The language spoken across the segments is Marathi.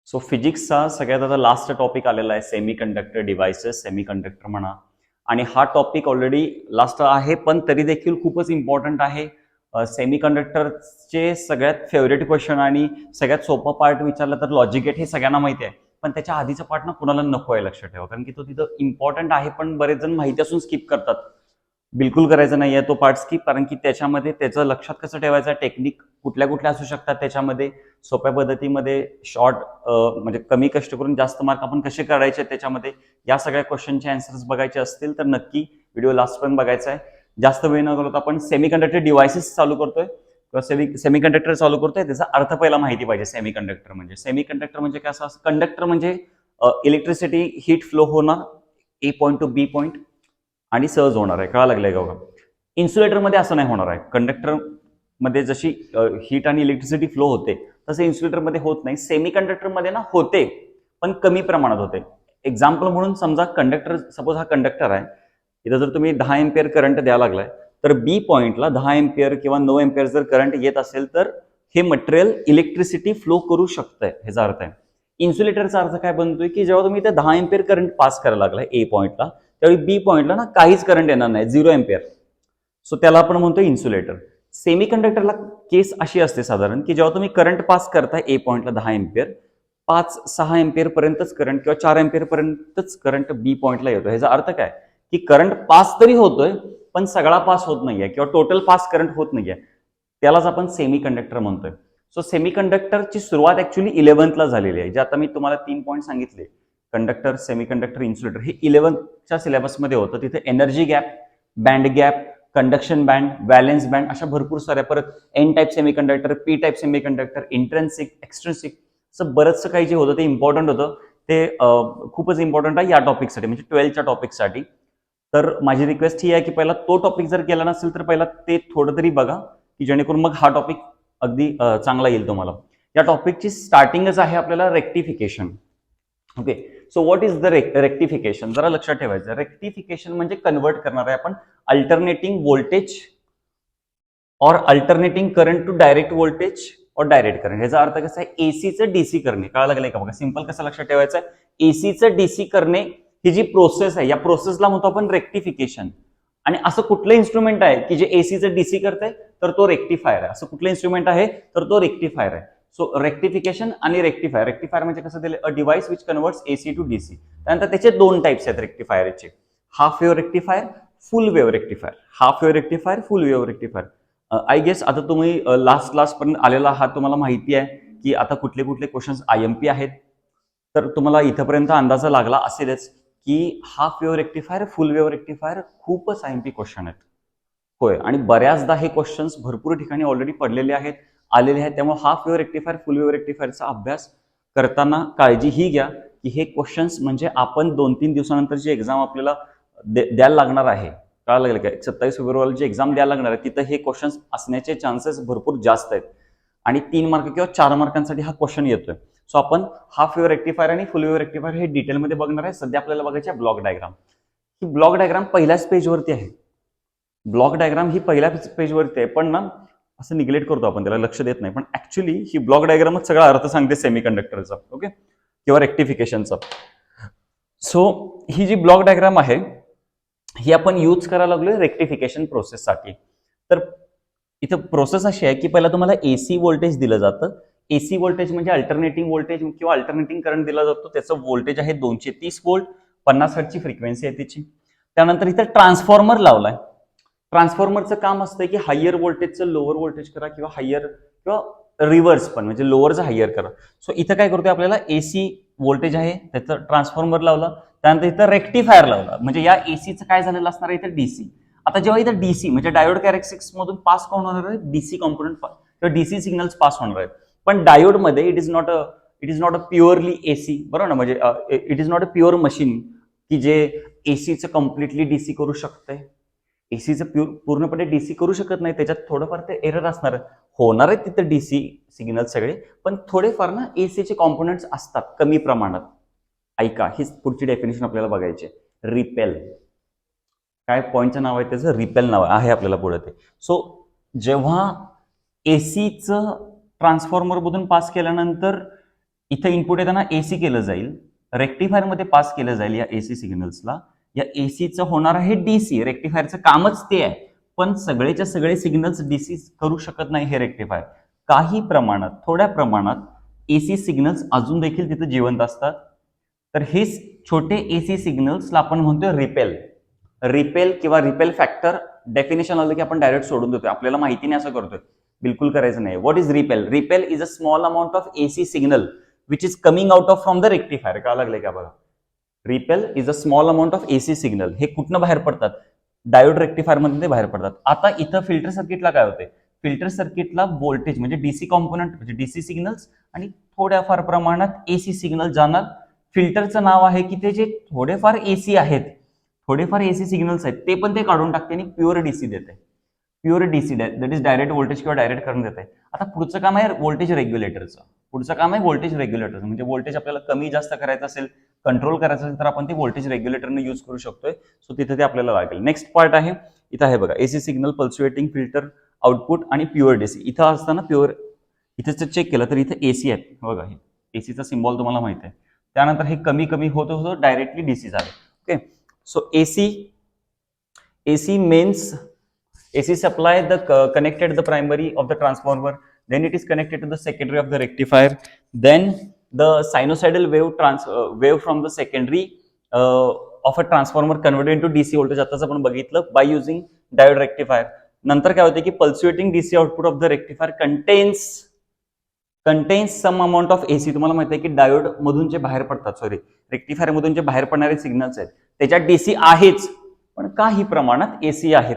सो फिजिक्सचा सगळ्यात आता लास्ट टॉपिक आलेला आहे, semi conductor devices, semi conductor म्हणा. आणि हा टॉपिक ऑलरेडी लास्ट आहे, पण तरी देखील खूपच इम्पॉर्टंट आहे. सेमी कंडक्टरचे सगळ्यात फेवरेट क्वेश्चन आणि सगळ्यात सोपा पार्ट विचारला तर लॉजिक गेट हे सगळ्यांना माहिती आहे, पण त्याच्या आधीचा पार्ट ना कुणाला नको आहे लक्षात ठेवा, कारण की तो तिथं इम्पॉर्टंट आहे, पण बरेच जण माहिती असून स्किप करतात. बिलकुल करायचं नाही आहे तो पार्ट स्किप, कारण की त्याच्यामध्ये त्याचं लक्षात कसं ठेवायचं, टेक्निक कुठल्या कुठल्या असू शकतात त्याच्यामध्ये, सोप्या पद्धतीमध्ये शॉर्ट म्हणजे कमी कष्ट करून जास्त मार्क आपण कसे काढायचे त्याच्यामध्ये, या सगळ्या क्वेश्चनचे आन्सर्स बघायचे असतील तर नक्की व्हिडिओ लास्ट पर्यंत बघायचा आहे. जास्त वेळ न करता आपण सेमी कंडक्टर डिव्हाइसेस चालू करतोय किंवा सेमी कंडक्टर चालू करतोय. त्याचा अर्थ पहिला माहिती पाहिजे. सेमी कंडक्टर म्हणजे काय असं, कंडक्टर म्हणजे इलेक्ट्रिसिटी हीट फ्लो होणार ए पॉईंट टू बी पॉईंट आणि सहज होणार आहे. कळा लागलंय का बघा. इन्सुलेटरमध्ये असं नाही होणार आहे. कंडक्टर मध्ये जशी हीट आणि इलेक्ट्रिसिटी फ्लो होते तसे इन्सुलेटरमध्ये होत नाही. सेमी कंडक्टरमध्ये ना होते, पण कमी प्रमाणात होते. एक्झाम्पल म्हणून समजा कंडक्टर, सपोज हा कंडक्टर आहे, इथं जर तुम्ही 10 एम्पियर करंट द्यायला लागलाय तर बी पॉइंटला 10 एम्पियर किंवा 9 एम्पियर जर करंट येत असेल तर हे मटेरियल इलेक्ट्रिसिटी फ्लो करू शकतंय, ह्याचा अर्थ आहे. इन्सुलेटरचा अर्थ काय बनतोय की जेव्हा तुम्ही इथे 10 एम्पियर करंट पास करायला लागलाय ए पॉइंटला, त्यावेळी बी पॉइंटला ना काहीच करंट येणार नाही, 0 एम्पियर. सो त्याला आपण म्हणतो इन्सुलेटर. सेमी कंडक्टरला केस अशी असते साधारण की जेव्हा तुम्ही करंट पास करताय ए पॉइंटला 10 एम्पियर, 5-6 एम्पियर पर्यंतच करंट किंवा 4 एम्पियर पर्यंतच करंट बी पॉइंटला येतो. ह्याचा अर्थ काय की करंट पास तरी होतोय पण सगळा पास होत नाहीये किंवा टोटल पास करंट होत नाहीये, त्यालाच आपण सेमी कंडक्टर म्हणतोय. सो सेमी कंडक्टरची सुरुवात ऍक्च्युली 11th झालेली आहे. जे आता मी तुम्हाला 3 पॉईंट सांगितले, कंडक्टर, सेमी कंडक्टर, इन्सुलेटर, हे 11th सिलेबसमध्ये होतं. तिथे energy gap, band gap, conduction band, valence band अशा भरपूर साऱ्या, परत N type semiconductor, P type semiconductor, intrinsic, extrinsic, असं बरंचसं काही जे होतं ते इम्पॉर्टंट होतं. ते खूपच इम्पॉर्टंट आहे या टॉपिकसाठी, म्हणजे 12th टॉपिकसाठी. तर माझी रिक्वेस्ट ही आहे की पहिला तो टॉपिक जर केला नसेल तर पहिला ते थोडं तरी बघा, की जेणेकरून मग हा टॉपिक अगदी चांगला येईल तुम्हाला. या टॉपिकची स्टार्टिंगच आहे आपल्याला rectification. Okay, so what is the rectification, जरा लक्षात ठेवायचं. रेक्टिफिकेशन म्हणजे कन्वर्ट करणार आहे आपण alternating voltage or alternating current to direct voltage or direct current. ह्याचा अर्थ कसा आहे, एसीचं डीसी करणे. कळा लागलंय का बघा. सिंपल कसं लक्षात ठेवायचं आहे, एसीचं डीसी करणे ही जी प्रोसेस आहे, या प्रोसेसला म्हणतो आपण रेक्टिफिकेशन. आणि असं कुठलं इन्स्ट्रुमेंट आहे की जे एसीचं डीसी करतंय तर तो रेक्टिफायर आहे. असं कुठलं इन्स्ट्रुमेंट आहे तर तो रेक्टिफायर आहे. सो रेक्टिफिकेशन आणि रेक्टिफायर. रेक्टिफायर म्हणजे कसं दिलं, a device which converts AC to DC. त्यानंतर त्याचे 2 टाइप्स आहेत रेक्टिफायरचे, half wave rectifier, full wave rectifier. Half wave rectifier, full wave rectifier. I guess आता तुम्ही लास्ट पर्यंत आलेला आहात, तुम्हाला माहिती आहे की आता कुठले कुठले क्वेश्चन्स आयएमपी आहेत. तर तुम्हाला इथंपर्यंत अंदाजा लागला असेलच की half wave rectifier, full wave rectifier खूपच आयएमपी क्वेश्चन आहेत. होय, आणि बऱ्याचदा हे क्वेश्चन्स भरपूर ठिकाणी ऑलरेडी पडलेले आहेत, आलेले आहेत. त्यामुळे half wave rectifier, full wave रेक्टिफायरचा अभ्यास करताना काळजी ही घ्या की हे क्वेश्चन्स म्हणजे आपण 2-3 दिवसानंतरची एक्झाम आपल्याला द्यायला लागणार आहे. कळायला लागलं काय, 27 फेब्रुवारीची एक्झाम द्यायला लागणार आहे, तिथं हे क्वेश्चन्स असण्याचे चान्सेस भरपूर जास्त आहेत. आणि 3 मार्क किंवा 4 मार्कांसाठी हा क्वेश्चन येतोय. सो आपण हाफ वेव्ह रेक्टिफायर आणि फुल वेव्ह रेक्टिफायर हे डिटेलमध्ये बघणार आहे. सध्या आपल्याला बघायची आहे ब्लॉक डायग्राम. ही ब्लॉक डायग्राम पहिल्याच पेजवरती आहे. ब्लॉक डायग्राम ही पहिल्या पेजवरती आहे, पण ना असं निग्लेक्ट करतो आपण, त्याला लक्ष देत नाही. पण ऍक्च्युली ही ब्लॉक डायग्रामच सगळा अर्थ सांगते सेमी कंडक्टरचा, ओके, किंवा रेक्टिफिकेशनचा. सो ही जी ब्लॉक डायग्राम आहे ही आपण यूज करायला लागलोय रेक्टिफिकेशन प्रोसेससाठी. तर इथं प्रोसेस अशी आहे की पहिला तुम्हाला एसी व्होल्टेज दिलं जातं. एसी व्होल्टेज म्हणजे अल्टरनेटिंग व्होल्टेज किंवा अल्टरनेटिंग करंट दिला जातो. त्याचं व्होल्टेज आहे 230 व्होल्ट, 50 हर्ट्जची फ्रिक्वेन्सी आहे त्याची. त्यानंतर इथं ट्रान्सफॉर्मर लावलाय. ट्रान्सफॉर्मरचं काम असतं की हायर व्होल्टेजचं लोअर व्होल्टेज करा किंवा हायर किंवा रिव्हर्स पण, म्हणजे लोअरचं हायर करा. सो इथं काय करतोय, आपल्याला एसी व्होल्टेज आहे त्याचं ट्रान्सफॉर्मर लावला. त्यानंतर इथं रेक्टिफायर लावला, म्हणजे या एसीचं काय झालेलं असणार आहे इथं डीसी. आता जेव्हा इथं डीसी म्हणजे डायोड कॅरेक्टरिस्टिक्स मधून पास कोण होणार आहे, डीसी कॉम्पोनंट किंवा डीसी सिग्नल्स पास होणार आहेत. पण डायोडमध्ये it is not a purely AC, बरोबर ना, म्हणजे it is not a pure machine की जे एसीचं कम्प्लिटली डीसी करू शकते. एसीचं पूर्णपणे डीसी करू शकत नाही, त्याच्यात थोडंफार ते एरर असणार होणार आहे तिथे डीसी सिग्नल सगळे, पण थोडेफार ना एसीचे कॉम्पोनंट्स असतात कमी प्रमाणात. ऐका, हीच पुढची डेफिनेशन आपल्याला बघायची. रिपेल, काय पॉईंटचं नाव आहे त्याचं, रिपेल नाव आहे आपल्याला पुढे ते. सो जेव्हा एसीचं ट्रान्सफॉर्मर मधून पास केल्यानंतर इथं इनपुट येताना एसी केलं जाईल, रेक्टिफायर मध्ये पास केलं जाईल या एसी सिग्नल्सला. या एसीचं होणार आहे डीसी, रेक्टिफायरचं कामच ते आहे. पण सगळेच्या सगळे सिग्नल्स डीसी करू शकत नाही हे रेक्टिफायर. काही प्रमाणात, थोड्या प्रमाणात एसी सिग्नल्स अजून देखील तिथे जिवंत असतात. तर हे छोटे एसी सिग्नल्सला आपण म्हणतोय रिपेल. रिपेल किंवा रिपेल फॅक्टर डेफिनेशन आलं की आपण डायरेक्ट सोडून देतोय, आपल्याला माहिती नाही असं करतोय, बिलकुल करायचं नाही. What is repel? Repel is a small amount of AC signal which is coming out of from the rectifier. का लागले का बघा, repel is a small amount of AC signal. हे कुठनं बाहेर पडतात? डायोड रेक्टिफायर मध्ये ते बाहेर पडतात. आता इथं फिल्टर सर्किटला काय होते? फिल्टर सर्किटला व्होल्टेज म्हणजे डीसी कॉम्पोनंट म्हणजे डीसी सिग्नल्स आणि थोड्याफार प्रमाणात एसी सिग्नल जाणार. फिल्टरचं नाव आहे की ते जे थोडेफार एसी आहेत, थोडेफार एसी सिग्नल्स आहेत, ते पण ते काढून टाकते आणि प्युअर डीसी देते. Pure DC that is direct voltage किंवा डायरेक्ट करंट देते. आता पुढचं काम आहे व्होल्टेज रेग्युलेटरचं. पुढचं काम आहे व्होल्टेज रेग्युलेटर. म्हणजे व्होल्टेज आपल्याला कमी जास्त करायचं असेल, कंट्रोल करायचं असेल तर आपण ते व्होल्टेज रेग्युलेटरने यूज करू शकतोय. सो तिथे ते आपल्याला लागेल. नेक्स्ट पार्ट आहे, इथं आहे बघा, एसी सिग्नल, पल्सुएटिंग फिल्टर, आउटपुट आणि प्युअर डीसी. इथं असताना प्युअर, इथं चेक केलं तर इथं एसी आहे बघा, हे एसीचा सिम्बॉल तुम्हाला माहिती आहे. त्यानंतर हे कमी कमी होत होतं डायरेक्टली डीसी झालं. Okay, so AC means AC supply the connected the primary of the transformer, then it is connected to the secondary of the rectifier, then the sinusoidal wave from the secondary of a transformer converted into DC voltage. आताच आपण बघितलं by using diode rectifier. नंतर काय होते की pulsating DC output of the rectifier contains some amount of AC. तुम्हाला माहिती आहे की डायोड मधून जे बाहेर पडतात, सॉरी रेक्टिफायर मधून जे बाहेर पडणारे सिग्नल्स आहेत त्याच्यात डीसी आहेच, पण काही प्रमाणात एसी आहेत.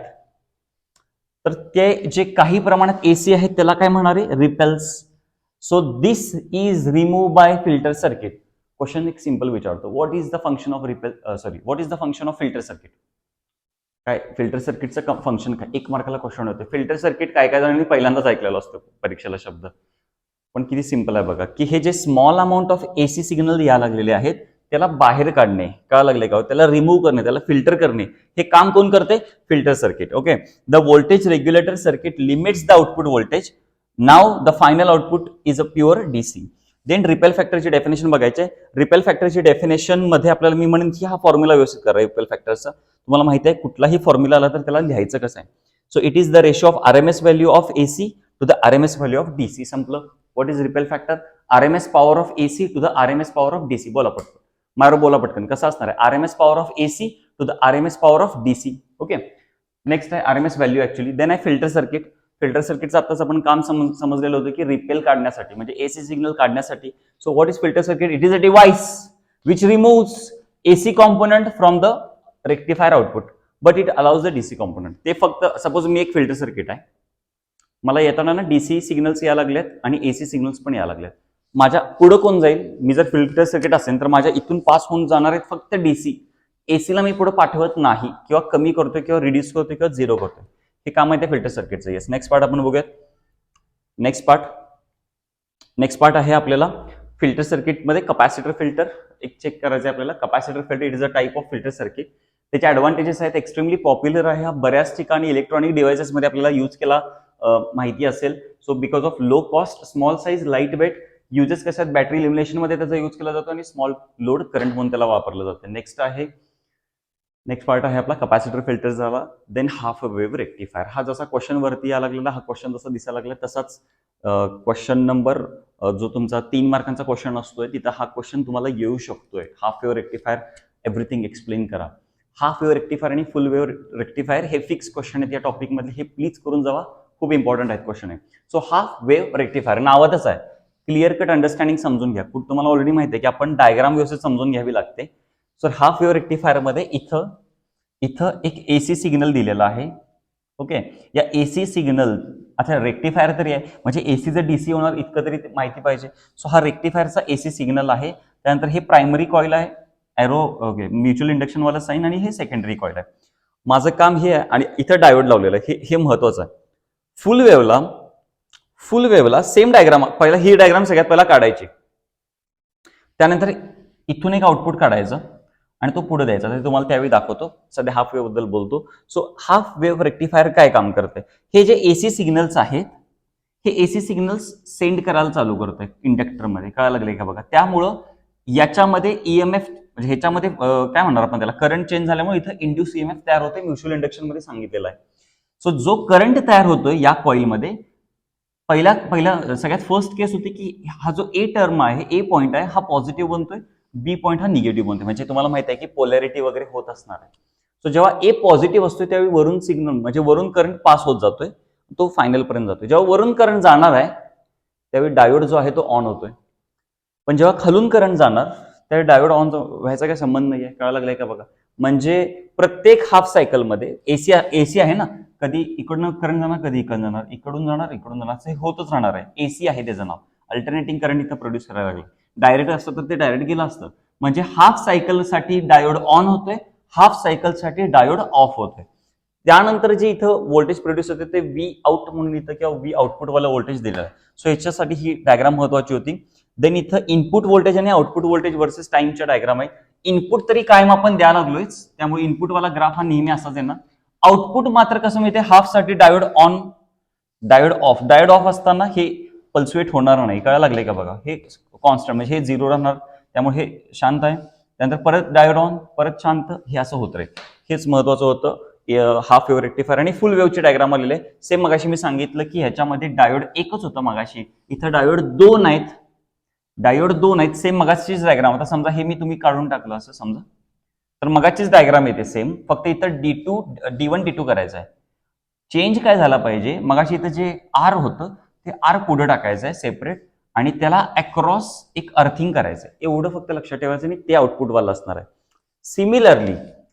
तर ते जे काही प्रमाणात एसी आहेत त्याला काय म्हणणार आहे? Ripples. So this is remove by filter circuit. Question एक सिंपल विचारतो, what is the function of what is the function of filter circuit? काय फिल्टर सर्किटचं फंक्शन काय? एक मार्काला क्वेश्चन होते. फिल्टर सर्किट काय काय जणांनी पहिल्यांदाच ऐकलेला असतो परीक्षेला शब्द, पण किती सिंपल आहे बघा, की हे जे small amount of AC signal या लागलेले आहेत त्याला बाहेर काढणे, का लागले का, त्याला रिमूव्ह करणे, त्याला फिल्टर करणे, हे काम कोण करते? Filter circuit. Okay, the voltage regulator circuit limits the output voltage. Now the final output is a pure DC. Then ripple फॅक्टरची डेफिनेशन बघायचे. रिपेल फॅक्टरची डेफिनेशन मध्ये आपल्याला मी म्हणेन की हा फॉर्म्युला व्यवस्थित करा रिपेल फॅक्टरचा. तुम्हाला माहिती आहे कुठलाही फॉर्म्युला आला तर त्याला लिहायचं कसं आहे. So it is the ratio of RMS value of AC to the RMS value of DC. संपलं. What is ripple factor? RMS power of AC to the RMS power of DC. बोला पटकन, मारो बोला पटकन, कसं असणार आहे? RMS power of AC to the RMS power of DC. Okay, next आहे आरएमएस व्हॅल्यू ऍक्च्युअली. देन आहे फिल्टर सर्किट. फिल्टर सर्किटचं आताच आपण काम समजलेलं होतं की रिपेल काढण्यासाठी म्हणजे एसी सिग्नल काढण्यासाठी. So what is filter circuit? It is a device which removes AC component from the rectifier output but it allows the DC component. ते फक्त सपोज मी एक फिल्टर सर्किट आहे, मला येताना ना डीसी सिग्नल्स या लागलेत आणि एसी सिग्नल्स पण या लागलेत. माझ्या पुढे कोण जाईल? मी जर फिल्टर सर्किट असेल तर माझ्या इथून पास होऊन जाणार आहेत फक्त डीसी. एसीला मी पुढे पाठवत नाही किंवा कमी करतोय किंवा रिड्यूस करतोय किंवा झिरो करतोय. हे काम आहे ते फिल्टर सर्किटचं. येस, नेक्स्ट पार्ट आपण बघूयात. नेक्स्ट पार्ट आहे आपल्याला फिल्टर सर्किटमध्ये कपॅसिटर फिल्टर. एक चेक करायचं आहे आपल्याला. Capacitor filter it is a type of filter circuit. त्याचे ऍडव्हान्टेजेस आहेत, एक्स्ट्रीमली पॉप्युलर आहे हा बऱ्याच ठिकाणी इलेक्ट्रॉनिक डिव्हाइसेसमध्ये आपल्याला यूज केला माहिती असेल. So because of low cost, small size, light weight, uses कसे आहेत? बॅटरी इल्युमिनेशन मध्ये त्याचा यूज केला जातो आणि स्मॉल लोड करंट म्हणून त्याला वापरलं जातं. नेक्स्ट पार्ट आहे आपला कपॅसिटर फिल्टर झाला. Than half wave rectifier. हा जसा क्वेश्चन वरती या लागलेला, हा क्वेश्चन जसा दिसायला लागला तसाच क्वेश्चन नंबर जो तुमचा 3 मार्कांचा क्वेश्चन असतोय तिथं हा क्वेश्चन तुम्हाला येऊ शकतोय. Half wave rectifier everything explain करा. हाफ वेव्ह रेक्टिफायर आणि फुल वेव्ह रेक्टिफायर हे फिक्स क्वेश्चन आहेत या टॉपिकमधले, हे प्लीज करून जावा, खूप इम्पॉर्टंट आहेत क्वेश्चन आहे. सो हाफ वेव्ह रेक्टिफायर नावातच आहे, क्लिअर कट अंडरस्टँडिंग समजून घ्या. तुम्हाला ऑलरेडी माहिती आहे की आपण डायग्राम व्यवस्थित समजून घ्यावी लागते. सो हाफ वेव्ह रेक्टिफायर मध्ये इथं एक एसी सिग्नल दिलेला आहे. ओके, या एसी सिग्नल, अच्छा रेक्टिफायर तरी आहे म्हणजे एसी जर डीसी होणार इतकं तरी माहिती पाहिजे. सो हा रेक्टिफायरचा एसी सिग्नल आहे. त्यानंतर हे प्रायमरी कॉईल आहे एरो ओके म्युच्युअल इंडक्शन वाला साईन आणि हे सेकंडरी कॉईल आहे. माझं काम हे आहे आणि इथं डायोड लावलेलं आहे, हे महत्वाचं आहे. फुल वेव्हला सेम डायग्राम, पहिला ही डायग्राम सगळ्यात पहिला काढायची, त्यानंतर इथून एक आउटपुट काढायचं आणि तो पुढे द्यायचा. ते तुम्हाला त्यावेळी दाखवतो. सध्या हाफ वेव्ह बद्दल बोलतो. सो हाफ वेव्ह रेक्टिफायर काय काम करते, हे जे एसी सिग्नल्स आहेत हे एसी सिग्नल्स सेंड करायला चालू करतोय इंडक्टरमध्ये, कळायला लागले का बघा. त्यामुळं याच्यामध्ये ईएमएफ म्हणजे ह्याच्यामध्ये काय म्हणणार आपण त्याला, करंट चेंज झाल्यामुळे इथं इंड्यूस ईएमएफ तयार होते, म्युच्युअल इंडक्शन मध्ये सांगितलेलं आहे. सो जो करंट तयार होतोय या कॉईलमध्ये, पहिला सगळ्यात फर्स्ट केस होती की हा जो ए टर्म आहे, ए पॉईंट आहे, हा पॉझिटिव्ह बनतोय, बी पॉईंट हा निगेटिव्ह बनतोय. म्हणजे तुम्हाला माहिती आहे की पोलॅरिटी वगैरे होत असणार आहे. सो जेव्हा ए पॉझिटिव्ह असतोय त्यावेळी वरून सिग्नल म्हणजे वरून करंट पास होत जातोय, तो फायनल पर्यंत जातोय. जेव्हा वरून करंट जाणार आहे त्यावेळी डायोड जो आहे तो ऑन होतोय. पण जेव्हा खालून करंट जाणार त्यावेळी डायोड ऑन व्हायचा काही संबंध नाहीये, कळायला लागलाय का बघा. म्हणजे प्रत्येक हाफ सायकलमध्ये एसी आहे ना, कधी इकडनं करंट जाणार, कधी इकडून जाणार, इकडून जाणार असं होतच राहणार आहे. एसी आहे त्याचं नाव. अल्टरनेटिंग करंट इथं प्रोड्यूस करायला लागले. डायरेक्ट असतं तर ते डायरेक्ट गेलं असतं. म्हणजे हाफ सायकलसाठी डायोड ऑन होतोय, हाफ सायकलसाठी डायोड ऑफ होतोय. त्यानंतर जे इथं व्होल्टेज प्रोड्यूस होते ते व्ही आउट म्हणून इथं किंवा व्ही आउटपुट वाला व्होल्टेज दिलं आहे. सो याच्यासाठी ही डायग्राम महत्वाची होती. देन इथं इनपुट व्होल्टेज आणि आउटपुट व्होल्टेज वर्सेस टाइमच्या डायग्राम आहे. इनपुट तरी कायम आपण द्यायला लागलोयच, त्यामुळे इनपुट वाला ग्राफ हा नेहमी असाच आहे ना. आउटपुट मात्र कसं मिळते, हाफ साठी diode on, diode off. Diode off असताना हे पल्सुएट होणार नाही, कळायला लागले का बघा. हे कॉन्स्टंट म्हणजे हे झिरो राहणार, त्यामुळे हे शांत आहे. त्यानंतर परत डायोड ऑन, परत शांत, हे असं होत राहील. हेच महत्वाचं होतं हाफ वेव्ह रेक्टिफायर. आणि फुल वेव्हचे डायग्राम आलेले सेम. मगाशी मी सांगितलं की ह्याच्यामध्ये डायोड एकच होतं मगाशी, इथं डायोड दोन आहेत. सेम मगाचीच डायग्राम. आता समजा हे मी तुम्ही काढून टाकलं असं समजा, तर मगाचीच डायग्राम येते सेम, फक्त इथं D1 D2 करायचं आहे. चेंज काय झाला पाहिजे, मगाशी इथं जे आर होतं ते आर पुढे टाकायचं आहे सेपरेट, आणि त्याला अक्रॉस एक अर्थिंग करायचं आहे. एवढं फक्त लक्षात ठेवायचं आणि ते आउटपुट वाला असणार आहे. सिमिलरली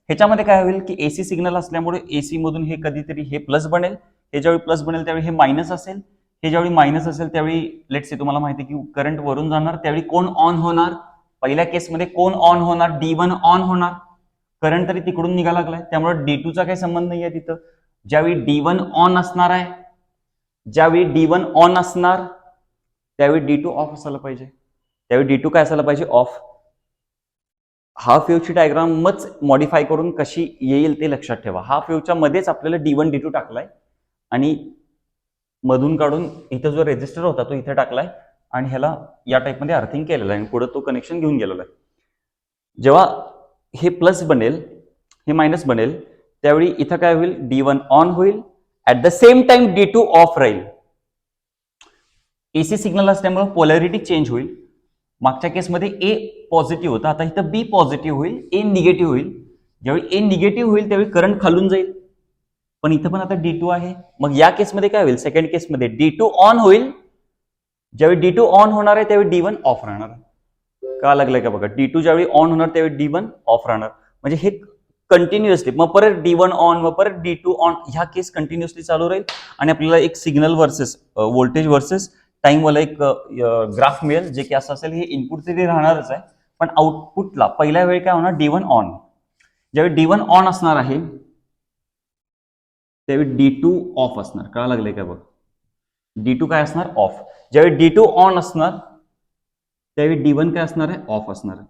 ह्याच्यामध्ये काय होईल की एसी सिग्नल असल्यामुळे एसी मधून हे कधीतरी हे प्लस बनेल, हे ज्यावेळी प्लस बनेल त्यावेळी हे मायनस असेल, हे ज्यावेळी मायनस असेल त्यावेळी लेट्स से तुम्हाला माहिती की करंट वरून जाणार, त्यावेळी कोण ऑन होणार, पहिल्या केसमध्ये कोण ऑन होणार, D1 ऑन होणार. करंट तरी तिकडून निघायला लागलाय, त्यामुळे D2चा काही संबंध नाहीये तिथं. ज्यावेळी D1 ऑन असणार आहे, ज्यावेळी D1 ऑन असणार त्यावेळी D2 ऑफ असायला पाहिजे, त्यावेळी D2 काय असायला पाहिजे, ऑफ. हाफ वेव्हची डायग्रामच मॉडिफाय करून कशी येईल ते लक्षात ठेवा. हाफ वेव्हच्या मध्येच आपल्याला D1 D2 टाकलाय आणि मधून काढून इथं जो रेजिस्टर होता तो इथे टाकलाय आणि ह्याला या टाईपमध्ये अर्थिंग केलेलं आहे आणि पुढे तो कनेक्शन घेऊन गेलेला आहे. जेव्हा हे प्लस बनेल, हे मायनस बनेल, त्यावेळी इथं काय होईल, D1 ऑन होईल, at the same time D2 of राहील. एसी सिग्नल असल्यामुळे पोलॅरिटी चेंज होईल. मागच्या केसमध्ये ए पॉझिटिव्ह होता, आता इथं बी पॉझिटिव्ह होईल, ए निगेटिव्ह होईल. ज्यावेळी ए निगेटिव्ह होईल त्यावेळी करंट खालून जाईल, पण इथं पण आता D2 आहे. मग या केसमध्ये काय होईल, सेकंड केसमध्ये D2 ऑन होईल. ज्यावेळी D2 ऑन होणार आहे त्यावेळी D1 ऑफ राहणार. का लागलंय का बघा, D2 ज्यावेळी ऑन होणार त्यावेळी D1 ऑफ राहणार. म्हणजे हे कंटिन्युअसली, मग परत D1 ऑन, मग परत D2 ऑन, ह्या केस कंटिन्युअसली चालू राहील आणि आपल्याला एक signal versus voltage versus time वाला एक ग्राफ मिळेल, जे की असं असेल. हे इनपुट तरी राहणारच आहे, पण आउटपुटला पहिल्या वेळी काय होणार, D1 ऑन. ज्यावेळी D1 ऑन असणार आहे त्यावेळी D2 ऑफ असणार. कळा लागले का बघ, D2 काय असणार, ऑफ. ज्यावेळी D2 ऑन असणार त्यावेळी D1 काय असणार आहे, ऑफ असणार आहे.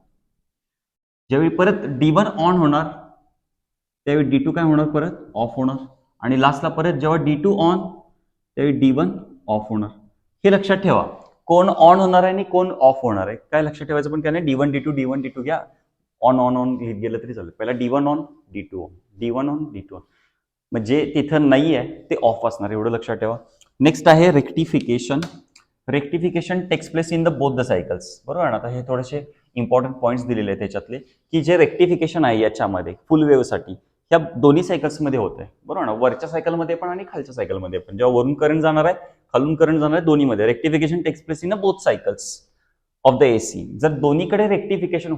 ज्यावेळी परत D1 ऑन होणार त्यावेळी D2 काय होणार, परत ऑफ होणार. आणि लास्टला परत जेव्हा D2 ऑन त्यावेळी D1 ऑफ होणार. हे लक्षात ठेवा, कोण ऑन होणार आहे आणि कोण ऑफ होणार आहे काय लक्षात ठेवायचं. पण काय नाही, D1 D2 घ्या, ऑन ऑन ऑन लिहित गेलं तरी चालेल. पहिला D1 on, D2 on, D1 on, D2 on. म्हणजे तिथं नाही आहे ते ऑफ असणार, एवढं लक्षात ठेवा. नेक्स्ट आहे rectification. Rectification takes place in the both the cycles, बरोबर ना. आता हे थोडेसे इम्पॉर्टंट पॉईंट्स दिलेले आहेत त्याच्यातले, की जे रेक्टिफिकेशन आहे याच्यामध्ये फुल वेव्हसाठी ह्या दोन्ही सायकल्समध्ये होत आहे, बरोबर ना. वरच्या सायकलमध्ये पण आणि खालच्या सायकलमध्ये पण. जेव्हा वरून करंट जाणार आहे, खालून करंट जाणार आहे, दोन्हीमध्ये rectification takes place in the both cycles of the AC. जर दोन्हीकडे रेक्टिफिकेशन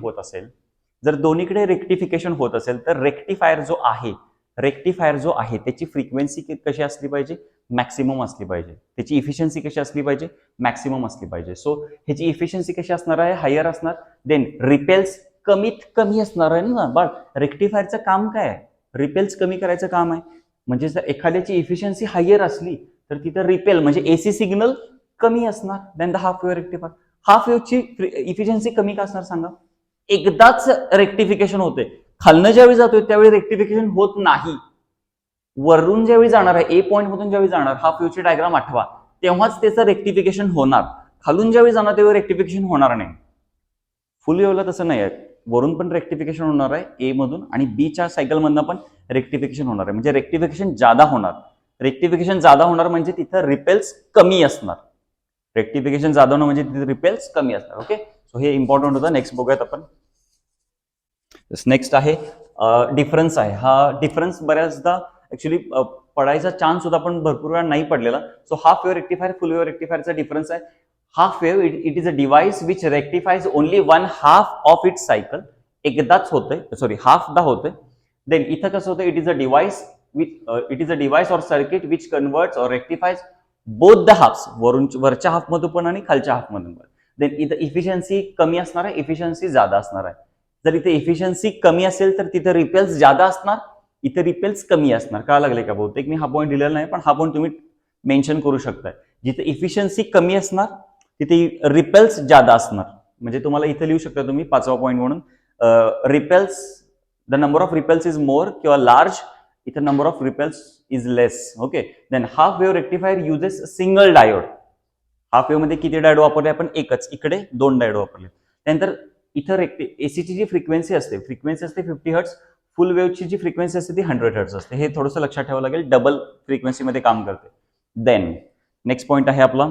होत असेल, तर रेक्टिफायर जो आहे त्याची फ्रिक्वेन्सी कशी असली पाहिजे, मॅक्सिमम असली पाहिजे. त्याची इफिशियन्सी कशी असली पाहिजे, मॅक्सिमम असली पाहिजे. सो ह्याची इफिशियन्सी कशी असणार आहे, हायर असणार. देन रिपेल्स कमीत कमी असणार आहे ना बट रेक्टिफायरचं काम काय आहे? रिपेल्स कमी करायचं काम आहे. म्हणजे जर एखाद्याची इफिशियन्सी हायर असली तर तिथं रिपेल म्हणजे एसी सिग्नल कमी असणार than the half wave rectifier. Half वेव्हची इफिशियन्सी कमी का असणार सांगा? एकदाच रेक्टिफिकेशन होते. खालनं ज्यावेळी जातोय त्यावेळी रेक्टिफिकेशन होत नाही. वरून ज्यावेळी जाणार आहे ए पॉईंट मधून ज्यावेळी जाणार हाफ वेव्हची डायग्राम आठवा तेव्हाच त्याचं रेक्टिफिकेशन होणार. खालून ज्यावेळी जाणार त्यावेळी रेक्टिफिकेशन होणार नाही. फुल वेव्हला तसं नाही आहे. वरून पण रेक्टिफिकेशन होणार आहे ए मधून आणि बीच्या सायकल मधनं पण रेक्टिफिकेशन होणार आहे. म्हणजे रेक्टिफिकेशन जादा होणार. रेक्टिफिकेशन जादा होणार म्हणजे तिथं रिपेल्स कमी असणार. रेक्टिफिकेशन जादा होणं म्हणजे तिथे रिपेल्स कमी असणार. ओके, सो हे इम्पॉर्टंट होतं. नेक्स्ट बघूयात आपण. नेक्स्ट आहे डिफरन्स आहे. हा डिफरन्स बऱ्याचदा ऍक्च्युली पडायचा चान्स होता पण भरपूर वेळा नाही पडलेला. So half wave rectifier full wave रेक्टिफायरचा डिफरन्स आहे. Half wave it is a device which rectifies only one half of its cycle. एकदाच होतंय, सॉरी हाफदा होतंय. देन इथं कसं होतं, it is a device or circuit which converts or rectifies both the halves, वरच्या हाफ मधून पण आणि खालच्या हाफ मधून पण. देन इथं इफिशियन्सी कमी असणार आहे, इफिशियन्सी जादा असणार आहे. जर इथे इफिशियन्सी कमी असेल तर तिथे रिपेल्स जादा असणार, इथे रिपेल्स कमी असणार. का लागले का? बहुतेक मी हा पॉईंट दिलेला नाही पण हा पॉईंट तुम्ही मेन्शन करू शकताय. जिथे इफिशियन्सी कमी असणार तिथे रिपेल्स जादा असणार. म्हणजे तुम्हाला इथे लिहू शकता तुम्ही 5वा पॉईंट म्हणून repels, the number of repels is more किंवा लार्ज, इथे number of repels is less. Okay, than half wave rectifier uses single diode. Half wave मध्ये किती डायोड वापरले आपण? एकच. इकडे 2 डायोड वापरले. त्यानंतर इथं एसीची जी फ्रिक्वेन्सी असते 50 हर्ट्स. फुल वेव्हची जी फ्रिक्वेन्सी असते ती 100 हर्ट्स असते. हे थोडंसं लक्षात ठेवावं लागेल, डबल फ्रिक्वेन्सीमध्ये काम करते. देन नेक्स्ट पॉईंट आहे आपला,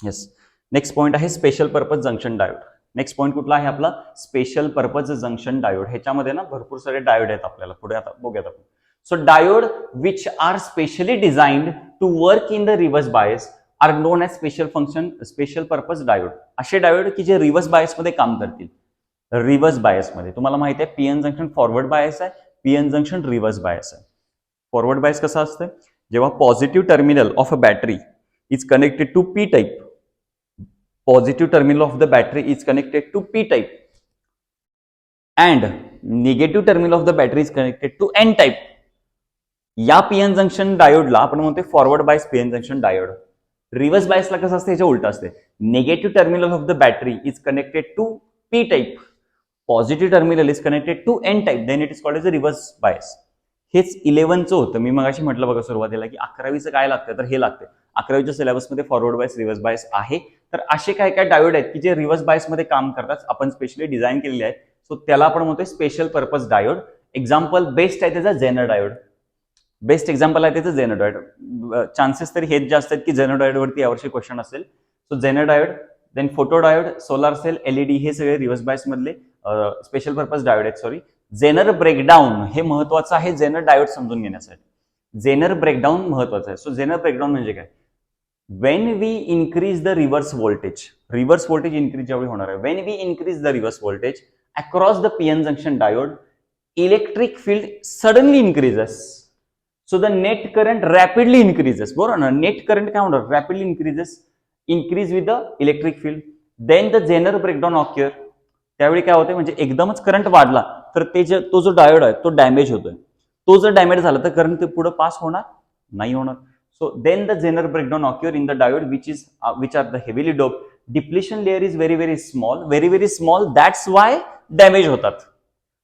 येस, नेक्स्ट पॉईंट आहे special purpose junction diode. Next point कुठला आहे आपला? Special purpose junction diode. ह्याच्यामध्ये ना भरपूर सारे डायोड आहेत आपल्याला, पुढे आता बघूयात आपण. So diode which are specially designed to work in the reverse bias are known as special purpose diode. असे डायोड की जे रिव्हर्स बायस मध्ये काम करतील. रिव्हर्स बायस मध्ये तुम्हाला माहिती आहे पीएन जंक्शन फॉरवर्ड बायस आहे, पीएन जंक्शन रिव्हर्स बायस आहे. फॉरवर्ड बायस कसं असतं? जेव्हा positive terminal of a battery is connected to P type, positive terminal of the battery is connected to P type and negative terminal of the battery is connected to N type. या पीएन जंक्शन डायोडला आपण म्हणतो forward bias PN junction diode. Reverse बायसला कसं असतं? याच्या उलट असते. Negative terminal of the battery is connected to P type, positive terminal is connected to N type, then it is called as a reverse bias. हेच 11चं होतं. मी मगाशी म्हटलं बघा सुरुवातीला की 11वीचं काय लागतं, तर हे लागतं. 11वीच्या सिलेबसमध्ये फॉरवर्ड बायस रिव्हर्स बायस आहे. तर असे काय काय डायोड आहेत की जे रिव्हर्स बायसमध्ये काम करतात, आपण स्पेशली डिझाईन केलेले आहेत. सो त्याला आपण म्हणतोय special purpose diode. Example best आहे त्याचा झेनर डायोड. बेस्ट एक्झाम्पल आहे त्याचं झेनर डायोड. चान्सेस तरी हेच जास्त आहेत की झेनर डायोडवरती यावर्षी क्वेश्चन असेल. So zener diode, then photo diode, solar cell, LED, हे सगळे रिव्हर्स बायस मधले स्पेशल पर्पज डायोड आहेत. सॉरी, झेनर ब्रेकडाऊन हे महत्वाचं आहे झेनर डायोड समजून घेण्यासाठी. झेनर ब्रेकडाऊन महत्वाचं आहे. सो झेनर ब्रेकडाऊन म्हणजे काय? When we increase the reverse voltage increase ज्यावेळी होणार आहे, when we increase the reverse voltage across the PN junction diode, electric field suddenly increases. So the net current rapidly increases. बरोबर ना? नेट करंट काय होणार? Rapidly increase with the electric field. Then the Zener breakdown occur. त्यावेळी काय होतं? म्हणजे एकदमच करंट वाढला तर तो जो डायोड आहे तो डॅमेज होतोय. तो जर डॅमेज झाला तर करंट पुढे पास होणार नाही होणार. So then the Zener breakdown occur in the diode which are the heavily dope. Depletion layer is very very small that's why damage होतात.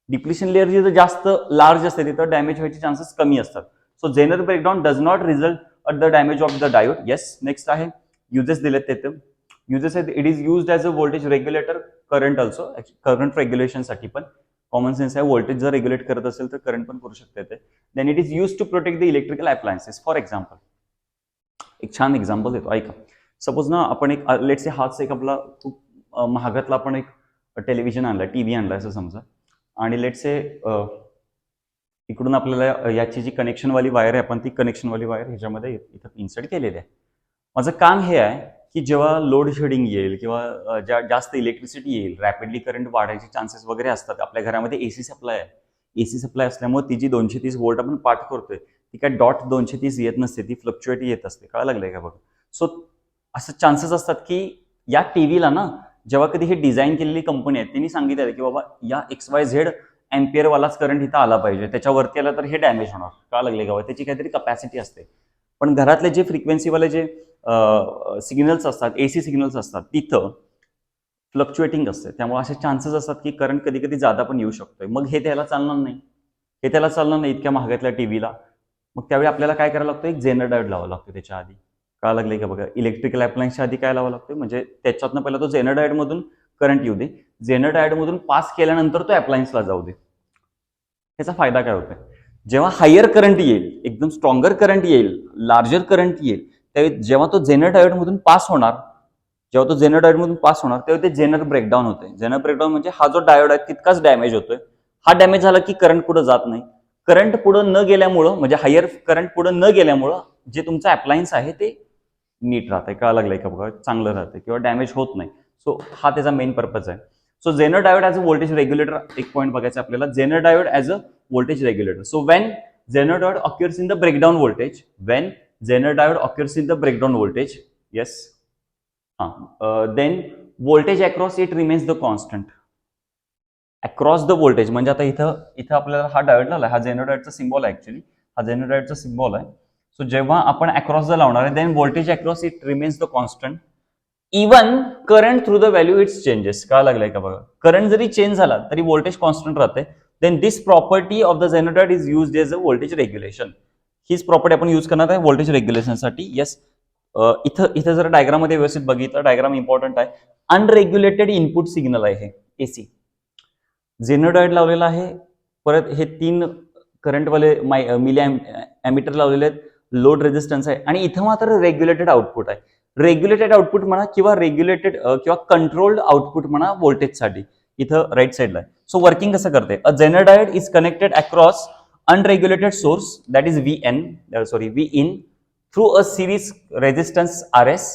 डिप्लिशन लेअर जिथं जास्त लार्ज असते तिथं डॅमेज व्हायचे चान्सेस कमी असतात. So Zener breakdown does not result at the damage of the diode. Yes, next आहे युजेस दिलेत तिथे. युजेस आहेत, it is used as a voltage regulator, current also, current रेग्युलेशनसाठी पण कॉमन सेन्स आहे. व्होल्टेज जर रेग्युलेट करत असेल तर करंट पण करू शकते ते. Then it is use to protect the electrical appliances. For example, एक छान एक्झाम्पल देतो ऐका. सपोज ना आपण एक लेट्स से हाच एक आपला खूप महागातला आपण एक टेलिव्हिजन आणलाय, टीव्ही आणलाय असं समजा, आणि लेट्स से इकडून आपल्याला याची जी कनेक्शनवाली वायर आहे आपण ती कनेक्शनवाली वायर ह्याच्यामध्ये इथं इन्सर्ट केलेली आहे. माझं काम हे आहे की जेव्हा लोड शेडिंग येईल किंवा जास्त इलेक्ट्रिसिटी येईल, रॅपिडली करंट वाढायचे चान्सेस वगैरे असतात. आपल्या घरामध्ये एसी सप्लाय आहे. एसी सप्लाय असल्यामुळे ती जी 230 व्होल्ट आपण पाठ करतोय ती काय डॉट 230 येत नसते, ती फ्लक्च्युएट येत असते. कळायला लागलंय का बघा? सो असं चान्सेस असतात की या टीव्हीला ना जेव्हा कधी हे डिझाईन केलेली कंपनी आहे त्यांनी सांगितलं की बाबा या XYZ एम्पियर वालाच करंट इथं आला पाहिजे, त्याच्यावरती आला तर हे डॅमेज होणार, का लागले का? त्याची काहीतरी कपॅसिटी असते. पण घरातले जे फ्रिक्वेन्सीवाले जे सिग्नल्स असतात, AC सिग्नल्स असतात, तिथं फ्लक्च्युएटिंग असते, त्यामुळे असे चान्सेस असतात की करंट कधी कधी जादा पण येऊ शकतोय. मग हे त्याला चालणार नाही, हे त्याला चालणार नाही इतक्या महागातल्या टीव्हीला. मग त्यावेळी आपल्याला काय करायला लागतं, एक जेनर डायोड लावावा लागतो त्याच्या आधी. का लागले का बघा, इलेक्ट्रिकल अप्लायन्सच्या आधी काय लावावं लागतं, म्हणजे त्याच्यातनं पहिला तो जेनर डायोड मधून करंट येऊ दे, जेनर डायोड मधून पास केल्यानंतर तो अप्लायन्सला जाऊ दे. त्याचा फायदा काय होतोय, जेव्हा हायर करंट येईल, एकदम स्ट्रॉंगर करंट येईल, लार्जर करंट येईल, त्यावेळी जेव्हा तो जेनर डायोड मधून पास होणार, जेव्हा तो जेनर डायोड मधून पास होणार तेव्हा ते जेनर ब्रेकडाऊन होते. जेनर ब्रेकडाऊन म्हणजे हा जो डायोड आहे तितकाच डॅमेज होतोय. हा डॅमेज झाला की करंट पुढे जात नाही. करंट पुढे न गेल्यामुळं, म्हणजे हायर करंट पुढे न गेल्यामुळं जे तुमचं अप्लायन्स आहे ते नीट राहतंय, कळा लागलंय का बघा, चांगलं राहतंय किंवा डॅमेज होत नाही. सो हा त्याचा मेन पर्पज आहे. So Zener diode as a voltage regulator, एक पॉईंट बघायचं आपल्याला, Zener diode as a voltage regulator. So when Zener diode occurs in the breakdown voltage, when Zener diode occurs in the breakdown voltage, yes, then voltage across it remains the constant. Across the voltage म्हणजे आता इथं आपल्याला हा डायोड लावला, हा जेनर डायोडचा सिम्बॉल आहे, ऍक्च्युली हा जेनर डायोडचा सिम्बॉल आहे. सो जेव्हा आपण अक्रॉस द लावणार आहे, then voltage across it remains the constant even current through the value its changes. का लागलाय का बघा, करंट जरी चेंज झाला तरी व्होल्टेज कॉन्स्टंट राहते. Then this property of the zener diode is used as a voltage regulation. हीच प्रॉपर्टी आपण यूज करणार आहे व्होल्टेज रेग्युलेशनसाठी. येस, इथं जर डायग्राम मध्ये व्यवस्थित बघितलं, डायग्राम इम्पॉर्टंट आहे. अनरेग्युलेटेड इनपुट सिग्नल आहे हे AC, जेनर डायोड लावलेला आहे, परत हे 3 करंटवाले मिली एमिटर लावलेले आहेत, लोड रेजिस्टन्स आहे, आणि इथं मात्र रेग्युलेटेड आउटपुट आहे. रेग्युलेटेड आउटपुट म्हणा किंवा रेग्युलेटेड किंवा कंट्रोल्ड आउटपुट म्हणा व्होल्टेजसाठी, इथं राईट साईडला आहे. सो वर्किंग कसं करते, a Zener diode is connected across unregulated source, that is Vin, through a series resistance RS.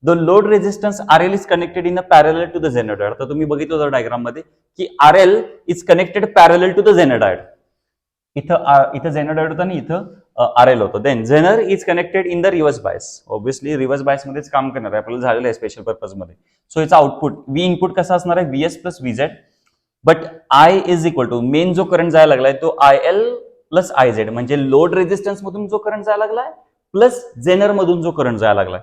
The load resistance RL is connected in a parallel to the Zener diode. तर तुम्ही बघितलं होतं डायग्राम मध्ये की RL is connected parallel to the Zener diode. इथं Zener diode होता आणि इथं RL होतं. Then Zener is connected in the reverse bias. Obviously reverse bias मध्येच काम करणार आहे, आपल्याला झालेलं आहे स्पेशल पर्पज मध्ये. सो याचा आउटपुट V इनपुट कसा असणार आहे, VS plus VZ, but I is equal to main जो करंट जायला लागलाय तो IL प्लस IZ, म्हणजे लोड रेजिस्टन्स मधून जो करंट जायला लागलाय प्लस जेनर मधून जो करंट जायला लागलाय,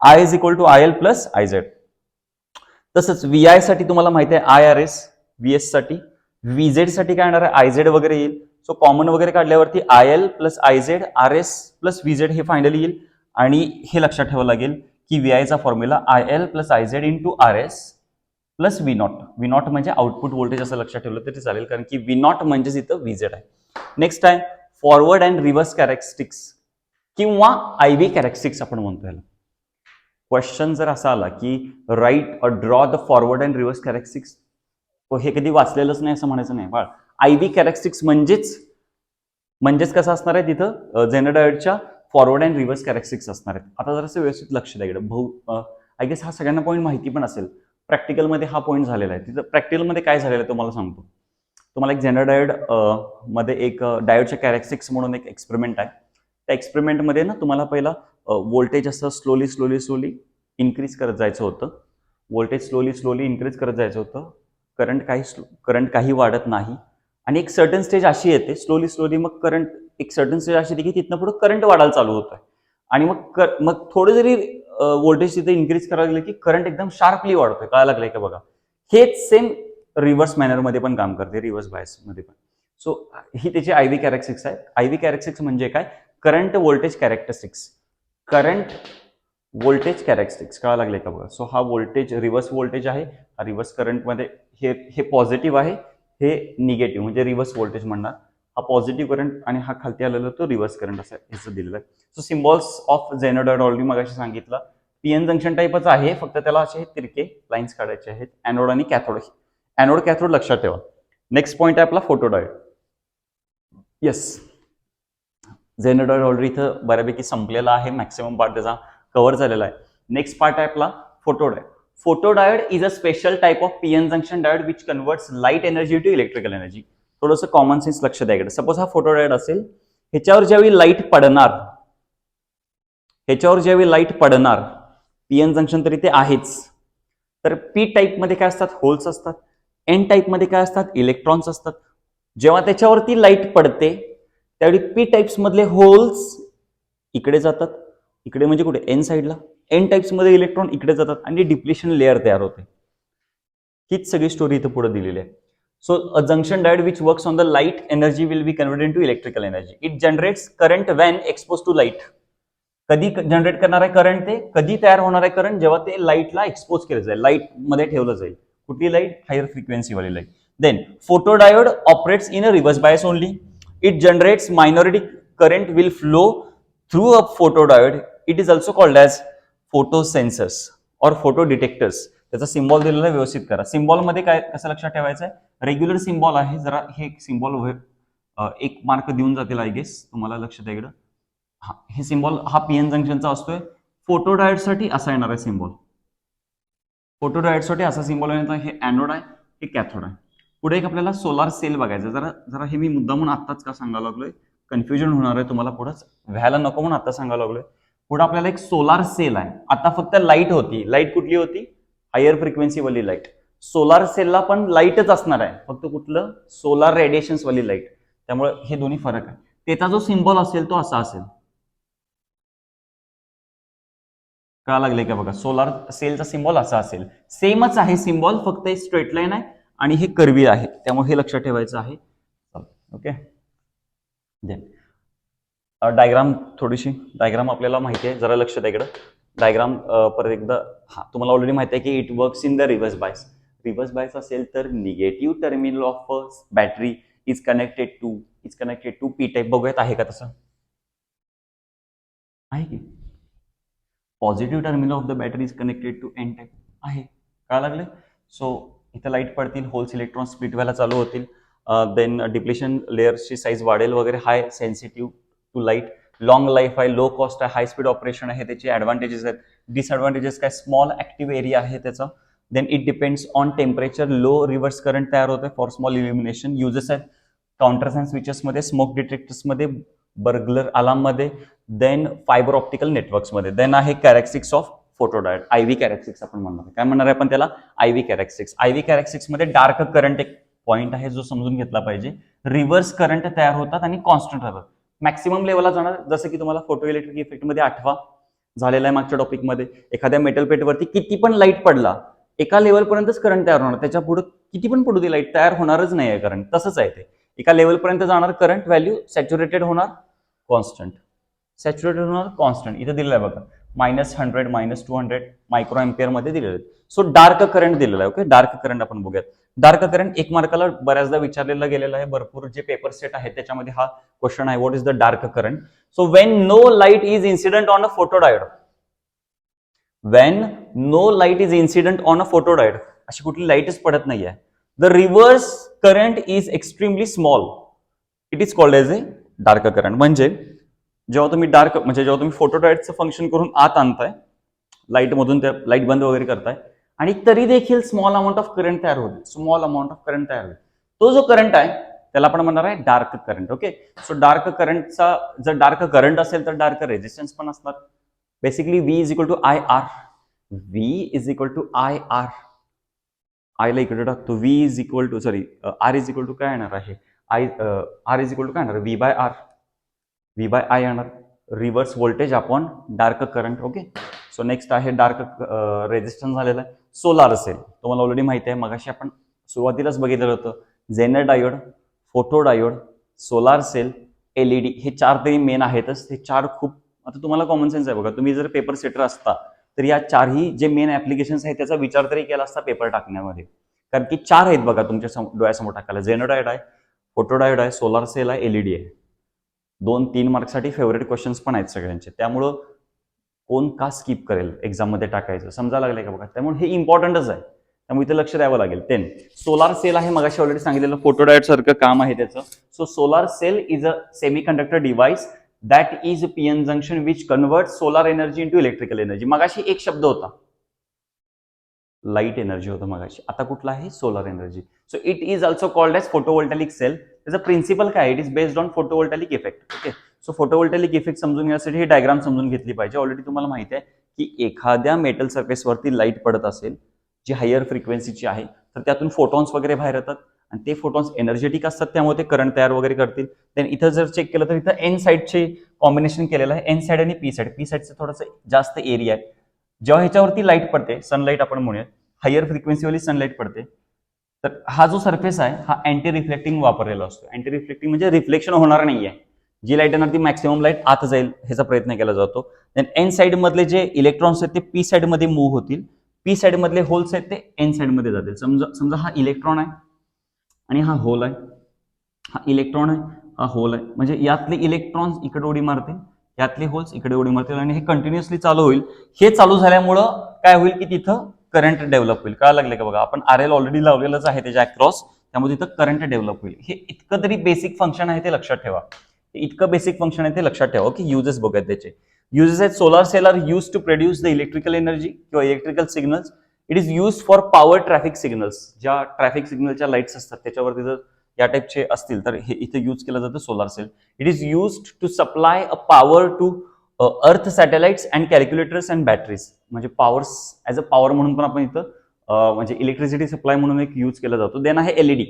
I is equal to IL plus IZ. तसंच VI साठी तुम्हाला माहिती आहे IRS, VS साठी, VZ साठी काय येणार आहे IZ वगैरे येईल. सो कॉमन वगैरे काढल्यावरती IL plus IZ RS plus VZ हे फायनली येईल. आणि हे लक्षात ठेवावं लागेल की VI चा formula IL plus IZ into RS plus V0 म्हणजे आउटपुट व्होल्टेज असं लक्षात ठेवलं तरी चालेल, कारण की V0 म्हणजेच इथं VZ आहे. नेक्स्ट आहे फॉरवर्ड अँड रिव्हर्स कॅरेक्टरिस्टिक्स किंवा IV कॅरेक्टरिस्टिक्स आपण म्हणतो याला. क्वेश्चन जर असा आला की right a draw the forward and reverse characteristics, तो हे कधी वाचलेलंच नाही असं म्हणायचं नाही बाळ. IV कॅरेक्टरिस्टिक्स म्हणजेच कसं असणार आहे, तिथं जेनर डायोडच्या फॉरवर्ड अँड रिव्हर्स कॅरेक्टरिस्टिक्स असणार आहेत. आता जरासं व्यवस्थित लक्ष द्या इकडे. आय गेस हा सगळ्यांना पॉईंट माहिती पण असेल, प्रॅक्टिकलमध्ये हा पॉईंट झालेला आहे. तिथं प्रॅक्टिकलमध्ये काय झालेलं आहे तुम्हाला सांगतो. तुम्हाला एक जेनर डायोड मध्ये एक डायोडच्या कॅरेक्टरिस्टिक्स म्हणून एक एक्सपेरिमेंट आहे. त्या एक्सपेरिमेंटमध्ये ना तुम्हाला पहिला व्होल्टेज असं स्लोली इन्क्रीज करत जायचं होतं. व्होल्टेज स्लोली इन्क्रीज करत जायचं होतं. करंट काही वाढत नाही, आणि एक सर्टन स्टेज अशी येते स्लोली मग करंट एक सर्टन स्टेज अशी येते की तिथनं पुढे करंट वाढायला चालू होतोय. आणि मग थोडं जरी व्होल्टेज तिथे इन्क्रीज करायला गेलं की करंट एकदम शार्पली वाढतोय. कळायला लागलंय का बघा. हेच सेम रिव्हर्स मॅनर मध्ये पण काम करते, रिव्हर्स बायस मध्ये पण. सो ही त्याची IV कॅरेक्टरिस्टिक्स आहे. IV कॅरेक्टरिस्टिक्स म्हणजे काय, current voltage characteristics. Current voltage characteristics कळायला लागले का बघा. सो हा व्होल्टेज रिव्हर्स व्होल्टेज आहे, हा रिव्हर्स करंटमध्ये हे पॉझिटिव्ह आहे, हे निगेटिव्ह म्हणजे रिव्हर्स व्होल्टेज म्हणणार. हा पॉझिटिव्ह करंट आणि हा खालती आलेला तो रिव्हर्स करंट असं ह्याचं दिलेलं आहे. So symbols of zener diode already मगाशी सांगितलं. PN जंक्शन टाईपच आहे, फक्त त्याला असे तिरके लाईन्स काढायचे आहेत, एनोड आणि कॅथोड. एनोड कॅथोड लक्षात ठेवा. नेक्स्ट पॉईंट आहे आपला photodiode. Yes, zener diode already इथं बऱ्यापैकी संपलेला आहे, मॅक्सिमम पार्ट त्याचा कव्हर झालेला आहे. नेक्स्ट पार्ट आहे आपला photodiode. Photodiode is a special type of PN junction diode which converts light energy to electrical energy. थोडंसं कॉमन सेन्स लक्ष द्या इकडे. सपोज हा फोटोडायोड असेल, ह्याच्यावर ज्यावेळी लाईट पडणार, PN जंक्शन तरी ते आहेच, तर पी टाईप मध्ये काय असतात, होल्स असतात. एन टाईप मध्ये काय असतात, इलेक्ट्रॉन्स असतात. जेव्हा त्याच्यावरती लाईट पडते त्यावेळी पी टाइप्स मधले होल्स इकडे जातात, इकडे म्हणजे कुठे, एन साईडला. एन टाइप्स मध्ये इलेक्ट्रॉन इकडे जातात आणि डिप्लेशन लेअर तयार होते. हीच सगळी स्टोरी इथं पुढे दिलेली आहे. So a junction diode which works on the light energy will be converted into electrical energy. It generates current when expose to light. कधी जनरेट करणार आहे करंट, ते कधी तयार होणार आहे करंट, जेव्हा ते लाईटला एक्सपोज केलं जाईल, लाईट मध्ये ठेवलं जाईल. कुठली लाईट, हायर फ्रिक्वेन्सी वाली light. Then photodiode operates in a reverse bias only. It generates minority current will flow through a photodiode. It is also called as photo sensors or photo detectors. त्याचा सिम्बॉल दिलेला आहे, व्यवस्थित करा. सिम्बॉल मध्ये काय कसं लक्षात ठेवायचं आहे, रेग्युलर सिम्बॉल आहे, जरा हे सिम्बॉल एक मार्क देऊन जातील आय गेस तुम्हाला, लक्षात आहे इकडं. हा, हे सिम्बॉल हा पीएन जंक्शनचा असतोय. फोटोडायोडसाठी असा येणार आहे सिम्बॉल. फोटोडायोडसाठी असा सिम्बॉल येणार, हे एनोड आहे, हे कॅथोड आहे. पुढे एक आपल्याला सोलार सेल बघायचं. जरा जरा हे मी मुद्दा म्हणून आत्ताच का सांगायला लागलोय, कन्फ्युजन होणार आहे तुम्हाला, पुढंच व्हायला नको म्हणून आता सांगायला लागलोय. पुढे आपल्याला एक सोलार सेल आहे. आता फक्त लाईट होती, लाईट कुठली होती, हायर फ्रिक्वेन्सी वाली लाईट. सोलार सेलला पण लाईटच असणार आहे, फक्त कुठलं, सोलार रेडिएशन्स वाली लाईट. त्यामुळे हे दोन्ही फरक आहे. त्याचा जो सिम्बॉल असेल तो असा असेल. कळा लागले का बघा, सोलार सेलचा सिम्बॉल असा असेल. सेमच आहे सिम्बॉल, फक्त स्ट्रेट लाईन आहे आणि हे कर्वी आहे, त्यामुळे हे लक्षात ठेवायचं आहे. ओके. देन डायग्राम, थोडीशी डायग्राम आपल्याला माहिती आहे, जरा लक्ष द्या इकडं. डायग्राम परत एकदा. हा, तुम्हाला ऑलरेडी माहिती आहे की it works in the reverse bias. Reverse bias असेल तर negative terminal of battery is connected to P type. बघूयात आहे का तसं, आहे की positive terminal of the battery is connected to N type आहे. काय लागले. सो इथं लाईट पडतील, होल्स इलेक्ट्रॉन स्प्लिट व्हायला चालू होतील. देन डिप्लेशन लेअर्सची साईज वाढेल वगैरे. High sensitive to light, long life आहे, लो कॉस्ट आहे, हाय स्पीड ऑपरेशन आहे, त्याचे ऍडव्हान्टेजेस आहेत. डिसएडव्हान्टेजेस काय, स्मॉल ऍक्टिव्ह एरिया आहे त्याचा. Then it depends on temperature, low reverse current तयार होते फॉर स्मॉल इल्युमिनेशन. युजेस आहेत काउंटर्स अँड स्विचेसमध्ये, स्मोक डिटेक्टर्समध्ये, बर्गलर अलार्ममध्ये, देन फायबर ऑप्टिकल नेटवर्क्समध्ये. देन आहे characteristics of photodiode, IV characteristics आपण म्हणणार. काय म्हणणार आहे आपण त्याला, आयव्ही कॅरेक्टरिस्टिक्स. आयव्ही कॅरेक्टरिस्टिक्स मध्ये डार्क करंट एक पॉईंट आहे जो समजून घेतला पाहिजे. रिव्हर्स करंट तयार होतात आणि कॉन्स्टंट राहतात, मॅक्सिमम लेवलला जाणार. जसं की तुम्हाला फोटो इलेक्ट्रिक इफेक्ट मध्ये आठवा झालेला आहे मागच्या टॉपिकमध्ये. एखाद्या मेटल प्लेटवरती किती पण लाईट पडला, एका लेवलपर्यंतच करंट तयार होणार, त्याच्या पुढे किती पण पडू दे लाईट, तयार होणारच नाही आहे करंट. तसंच आहे ते, एका लेवलपर्यंत जाणार करंट, व्हॅल्यू सॅच्युरेटेड होणार, कॉन्स्टंट. सॅच्युरेटेड होणार कॉन्स्टंट. इथे दिलेलं आहे बघा, -100 -200 मायक्रो एम्पियर मध्ये दिलेलं आहे. सो डार्क करंट दिलेला आहे. ओके, डार्क करंट आपण बघूयात. डार्क करंट एक मार्काला बऱ्याचदा विचारलेला गेलेला आहे, भरपूर जे पेपर सेट आहे त्याच्यामध्ये हा क्वेश्चन आहे, what is the dark current. So when no light is incident on a photodiode, when no light is incident on a photodiode, अशी कुठली लाईटच पडत नाहीये, the reverse current is extremely small, it is called as a dark current. म्हणजे जेव्हा तुम्ही जेव्हा तुम्ही फोटोडायोडचं फंक्शन करून आत आणताय, लाईट मधून त्या लाईट बंद वगैरे करताय आणि तरी देखील स्मॉल अमाऊंट ऑफ करंट तयार होईल, स्मॉल अमाऊंट ऑफ करंट तयार होईल. तो जो करंट आहे त्याला आपण म्हणणार आहे dark current. Okay, so dark करंटचा जर डार्क करंट असेल तर डार्क रेजिस्टन्स पण असणार. Basically V is equal to I R. V is equal to I R. I ला इकडे टाकतो. V is equal to R is equal to काय येणार आहे, R इज इक्वल टू काय येणार, V by R. V by I येणार, reverse voltage upon dark current. Okay, so next आहे डार्क रेजिस्टन्स झालेला आहे. सोलार सेल तुम्हाला ऑलरेडी माहिती आहे, मगाशी आपण सुरुवातीलाच बघितलं होतं. Zener diode, photo diode, solar cell, LED, हे चार तरी मेन आहेतच. हे चार खूप, आता तुम्हाला कॉमन सेन्स आहे बघा, तुम्ही जर पेपर सेटर असता तर या चारही जे मेन ऍप्लिकेशन्स आहेत त्याचा विचार तरी केला असता पेपर टाकण्यामध्ये, कारण की चार आहेत बघा तुमच्या डोळ्यासमोर टाकायला. झेनर डायोड आहे, फोटो डायोड आहे, सोलार सेल आहे, एलईडी आहे. 2-3 मार्क्ससाठी फेवरेट क्वेश्चन्स पण आहेत सगळ्यांचे. त्यामुळं कोण का स्किप करेल एक्झाम मध्ये टाकायचं, समजायला लागलंय का बघा. त्यामुळे हे इम्पॉर्टंटच आहे, त्यामुळे इथे लक्ष द्यावं लागेल. 10 सोलार सेल आहे, मगाशी ऑलरेडी सांगितलेलं फोटोडायोड सारखं काम आहे त्याचं. So solar cell is a semiconductor device that is PN junction which convert solar energy into electrical energy. मगाशी एक शब्द होता, लाईट एनर्जी होता मगाशी, आता कुठला आहे, solar energy. So it is also called as photovoltaic cell. त्याचं प्रिन्सिपल काय, it is based on photovoltaic effect. Okay, so photovoltaic effect समजून घेण्यासाठी ही डायग्राम समजून घेतली पाहिजे. ऑलरेडी तुम्हाला माहिती आहे की एखाद्या मेटल सरफेसवरती लाईट पडत असेल, जी हायर फ्रिक्वेन्सीची आहे, तर त्यातून फोटॉन्स वगैरे बाहेर येतात आणि ते फोटॉन्स एनर्जेटिक असतात, त्यामुळे ते करंट तयार वगैरे करतील. देन इथं जर चेक केलं तर इथं एन साईडचे कॉम्बिनेशन केलेलं आहे, एन साईड आणि पी साईड. पी साईडचं थोडंसं जास्त एरिया आहे. जेव्हा ह्याच्यावरती लाईट पडते, सनलाईट आपण म्हणूयात, हायर फ्रिक्वेन्सीवाली सनलाईट पडते, तर हा जो सरफेस आहे हा अँटी रिफ्लेक्टिंग वापरलेला असतो. अँटी रिफ्लेक्टिंग म्हणजे रिफ्लेक्शन होणार नाहीये, जी लाईट येणार ती मॅक्सिमम लाईट आत जाईल ह्याचा प्रयत्न केला जातो. देन एन साईड मधले जे इलेक्ट्रॉन्स आहेत ते पी साईड मध्ये मूव्ह होतील, पी साईड मधले होल्स आहेत ते एन साईड मध्ये जातील. समजा हा इलेक्ट्रॉन आहे आणि हा होल आहे, हा इलेक्ट्रॉन आहे, हा होल आहे, म्हणजे यातले इलेक्ट्रॉन्स इकडे उडी मारतील, यातले होल्स इकडे उडी मारतील आणि हे कंटिन्युअसली चालू होईल. हे चालू झाल्यामुळं काय होईल की तिथं करंट डेव्हलप होईल. काय लागले का बघा, आपण आरएल ऑलरेडी लावलेलंच आहे त्याच्या अक्रॉस, त्यामुळे तिथं करंट डेव्हलप होईल. हे इतकं तरी बेसिक फंक्शन आहे ते लक्षात ठेवा. इतकं बेसिक फंक्शन आहे ते लक्षात ठेवा. ओके, युजेस बघूयात त्याचे. युजेस आहेत, solar cell are use to produce the electrical energy किंवा electrical signals. It is use for power traffic signals. ज्या ट्रॅफिक सिग्नलच्या लाईट्स असतात त्याच्यावरती जर या टाईपचे असतील तर हे इथे यूज केलं जातं solar cell. It is use to supply a power to earth satellites and calculators and batteries. म्हणजे पॉवर्स ऍज अ पॉवर म्हणून पण आपण इथं म्हणजे इलेक्ट्रिसिटी सप्लाय म्हणून एक यूज केला जातो. देन आहे एलईडी.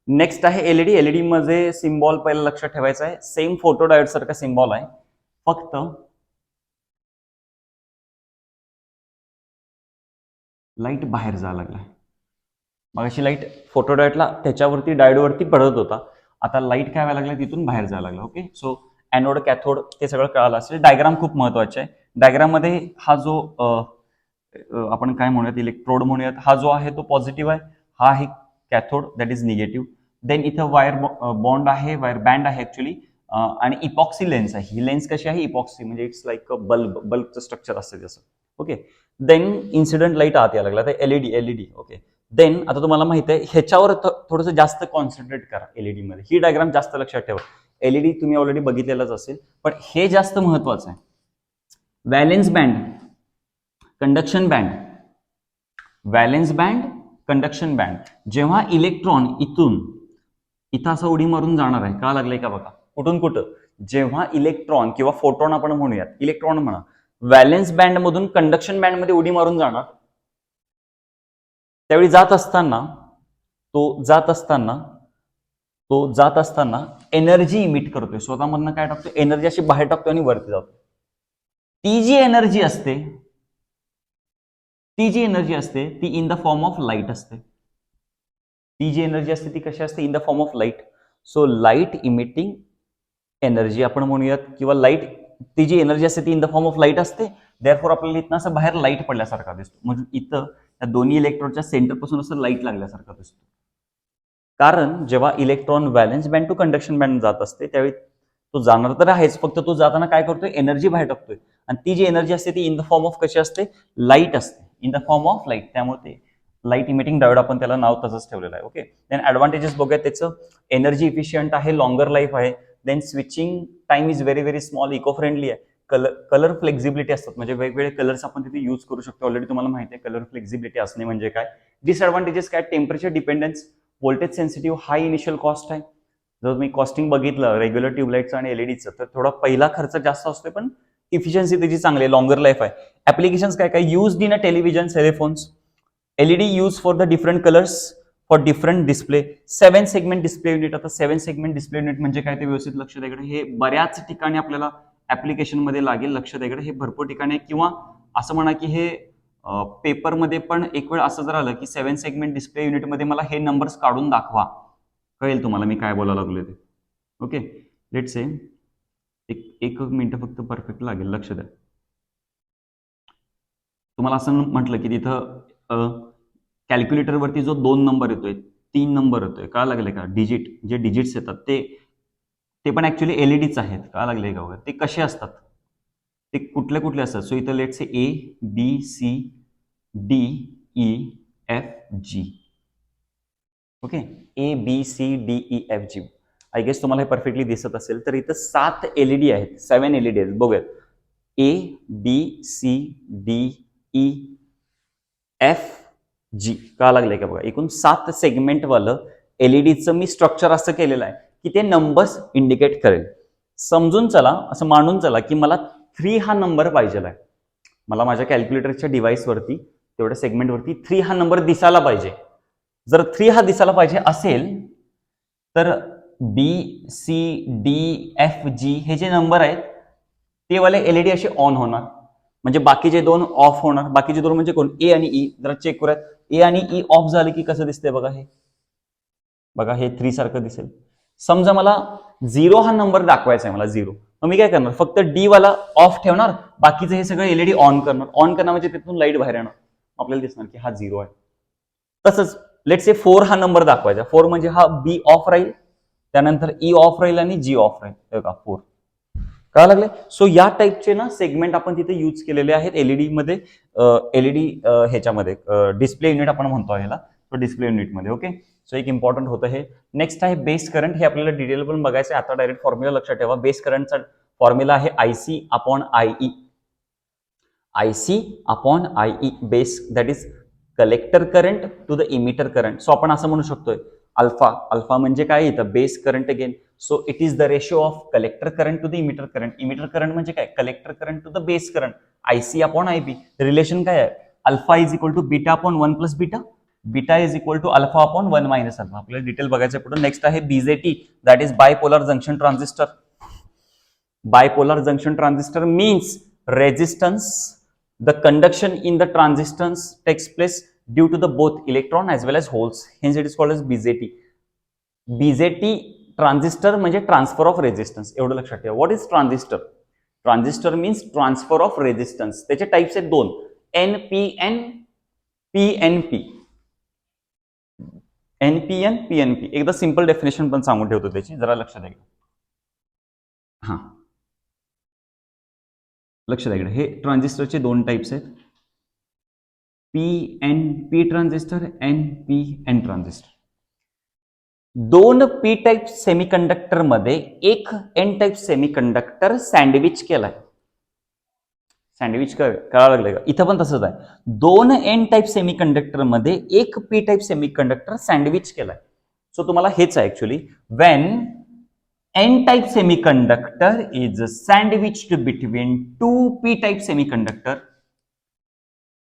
नेक्स्ट आहे एलईडी. एलईडी मध्ये सिम्बॉल पहिला लक्षात ठेवायचा आहे, सेम फोटो डायोड सारखा सिम्बॉल आहे, फक्त लाईट बाहेर जायला लागला. मगाशी लाईट फोटो डायोडला त्याच्यावरती डायोडवरती पडत होता, आता लाईट काय व्हायला लागला तिथून बाहेर जायला लागला. ओके, सो एनोड कॅथोड ते सगळं कळालं असेल. डायग्राम खूप महत्वाचे आहे. डायग्राम मध्ये हा जो आपण काय म्हणूयात, इलेक्ट्रोड म्हणूयात, हा जो आहे तो पॉझिटिव्ह आहे, हा आहे cathode that is negative. Then इथं वायर बॉन्ड आहे, वायर बँड आहे ऍक्च्युली, आणि इपॉक्सी लेन्स आहे. ही लेन्स कशी आहे, इपॉक्सी म्हणजे इट्स लाईक अ बल्बचं स्ट्रक्चर असते जसं. ओके, देन इन्सिडेंट लाईट आत यायला लागला, तर एलईडी. ओके, देन आता तुम्हाला माहिती आहे ह्याच्यावर थोडंसं जास्त कॉन्सन्ट्रेट करा. एलईडी मध्ये ही डायग्राम जास्त लक्षात ठेवा. एलईडी तुम्ही ऑलरेडी बघितलेलंच असेल, पण हे जास्त महत्वाचं आहे. Valence band, conduction band, valence band, conduction band. जेव्हा इलेक्ट्रॉन इथं असं उडी मारून जाणार आहे, का लागलंय का बघा, कुठून कुठं, जेव्हा इलेक्ट्रॉन किंवा फोटॉन आपण म्हणूयात, इलेक्ट्रॉन म्हणा, व्हॅलेन्स बँड मधून कंडक्शन बँड मध्ये उडी मारून जाणार, त्यावेळी जात असताना एनर्जी इमिट करतोय, स्वतःमधनं काय टाकतोय, एनर्जी अशी बाहेर टाकतोय आणि वरती जातो. ती जी एनर्जी असते ती in the form of light असते. ती जी एनर्जी असते ती कशी असते, in the form of light. So light emitting energy आपण म्हणूयात, किंवा लाईट, ती जी एनर्जी असते ती in the form of light असते. देअरफॉर आपल्याला इथनं असं बाहेर लाईट पडल्यासारखा दिसतो, म्हणजे इथं या दोन्ही इलेक्ट्रॉनच्या सेंटर पासून असं लाईट लागल्यासारखा दिसतो. कारण जेव्हा electron valence band to conduction band जात असते त्यावेळी तो जाणार तर आहेच, फक्त तो जाताना काय करतोय, एनर्जी बाहेर टाकतोय, आणि ती जी एनर्जी असते ती इन द फॉर्म ऑफ कशी असते, लाईट असते, in the form of light. त्यामुळे ते लाईट इमिटिंग डायोड आपण त्याला नाव तसंच ठेवलेलं आहे. ओके, देन ऍडव्हान्टेजेस बघूया त्याचं. एनर्जी इफिशियंट आहे, लॉंगर लाईफ आहे. Then switching time is very very small, eco friendly आहे. कलर फ्लेक्झिबिलिटी असतात, म्हणजे वेगवेगळे कलर्स आपण तिथे यूज करू शकतो. ऑलरेडी तुम्हाला माहिती आहे कलर फ्लेक्झिबिलिटी असणे म्हणजे काय. डिसएडव्हान्टेजेस काय, टेम्परेचर डिपेंडन्स, व्होल्टेज सेन्सिटिव्ह, हाय इनिशियल कॉस्ट आहे. जर तुम्ही कॉस्टिंग बघितलं रेग्युलर ट्यूबलाईटचं आणि एलईडीचं, तर थोडा पहिला खर्च जास्त असतोय, पण इफिशियन्सी त्याची चांगली आहे, लॉंगर लाईफ आहे. ऍप्लिकेशन्स काय use in a television, cellphones. LED use for the different colours, for different display. 7 segment display unit. आता 7 सेगमेंट डिस्प्ले युनिट म्हणजे काय ते व्यवस्थित लक्ष द्याकडे, हे बऱ्याच ठिकाणी आपल्याला ऍप्लिकेशन मध्ये लागेल, लक्ष द्याकडे, हे भरपूर ठिकाणी. किंवा असं म्हणा की हे पेपरमध्ये पण एक वेळ असं जर आलं की 7 सेगमेंट डिस्प्ले युनिटमध्ये मला हे नंबर्स काढून दाखवा, कळेल तुम्हाला मी काय बोलायला लागलोय ते. ओके, लेट्स से एक मिनिट फक्त परफेक्ट लागेल, लक्ष द्या. तुम्हाला असं म्हटलं की तिथं कॅल्क्युलेटरवरती जो 2 नंबर येतोय, 3 नंबर येतोय, का लागले का, डिजिट, जे डिजिट्स येतात ते पण ऍक्च्युली एलईडीच आहेत, का लागले का वगैरे, ते कसे असतात, ते कुठले असतात. सो इथं let's say ABCDEFG. Okay, ABCDEFG. I guess तुम्हाला हे परफेक्टली दिसत असेल. तर इथं 7 एलईडी आहेत, 7 एलईडी आहेत, बघूयात. ABCDEFG का लागले का बघा, एकूण 7 सेगमेंटवालं एलईडीचं मी स्ट्रक्चर असं केलेलं आहे की ते नंबर्स इंडिकेट करेल. समजून चला, असं मांडून चला की मला 3 हा नंबर पाहिजे आहे. मला माझ्या कॅल्क्युलेटरच्या डिव्हाइसवरती तेवढ्या सेगमेंटवरती 3 हा नंबर दिसायला पाहिजे. जर 3 हा दिसायला पाहिजे असेल तर B C D F G हे जे नंबर आहेत ते वाले एलईडी असे ऑन होणार, म्हणजे बाकीचे दोन ऑफ होणार. बाकीचे दोन म्हणजे कोण, ए आणि ई. जरा चेक करूयात. ए आणि ई ऑफ झाले की कसं दिसतंय बघा, हे बघा हे 3 सारखं दिसेल. समजा मला 0 हा नंबर दाखवायचा आहे, मला 0, मग मी काय करणार, फक्त डी वाला ऑफ ठेवणार, बाकीचं हे सगळं एलईडी ऑन करणार. ऑन करणार म्हणजे तिथून लाईट बाहेर येणार, आपल्याला दिसणार की हा 0 आहे. तसंच लेट्स से 4 हा नंबर दाखवायचा. 4 म्हणजे हा बी ऑफ राहील, त्यानंतर ई ऑफ राहील आणि जी ऑफ राहील. बघा 4 कळा लागले. सो या टाईपचे ना सेगमेंट आपण तिथे यूज केलेले आहेत एलईडी मध्ये. एलईडी ह्याच्यामध्ये डिस्प्ले युनिट आपण म्हणतो ह्याला, तो डिस्प्ले युनिटमध्ये. ओके, सो एक इम्पॉर्टंट होतं हे. नेक्स्ट आहे बेस करंट. हे आपल्याला डिटेल पण बघायचं आहे. आता डायरेक्ट फॉर्म्युला लक्षात ठेवा. बेस करंटचा फॉर्म्युला आहे IC upon IE. IC upon IE base, that is collector current to the emitter current. So आपण असं म्हणू शकतोय अल्फा. अल्फा म्हणजे काय येतं, base current again. So it is the ratio of collector current to the emitter current. Emitter current म्हणजे काय, collector current to the base current. IC upon IB. Relation काय आहे, alpha is equal to beta upon 1 plus beta. Beta is equal to alpha upon 1 minus alpha. आपल्याला डिटेल बघायचं पुढे. नेक्स्ट आहे BJT, that is bipolar junction transistor. Bipolar junction transistor means resistance, the conduction in the transistors takes place due to the both electron as well as holes, hence it is called as BJT. BJT transistor म्हणजे ट्रान्सफर ऑफ रेजिस्टन्स, एवढं लक्षात ठेवा. What is transistor? Transistor means transfer of resistance. त्याचे टाइप्स आहेत दोन, एनपीएन, पीएनपी. NPN, PNP. एकदा सिंपल डेफिनेशन पण सांगून ठेवतो त्याची, जरा लक्षात द्या. हा लक्षात द्या, हे ट्रान्झिस्टरचे दोन टाइप्स आहेत, P N P transistor, N P N transistor. दोन पी टाइप सेमीकंडक्टर मध्ये एक एन टाइप सेमीकंडक्टर सँडविच केलाय. सँडविच करावं लागलं का, इथं पण तसंच आहे. दोन एन टाइप सेमीकंडक्टर मध्ये एक पी टाइप सेमीकंडक्टर सँडविच केलाय. सो तुम्हाला हेच आहे actually, when N-type semiconductor is sandwiched between two P-type semiconductor,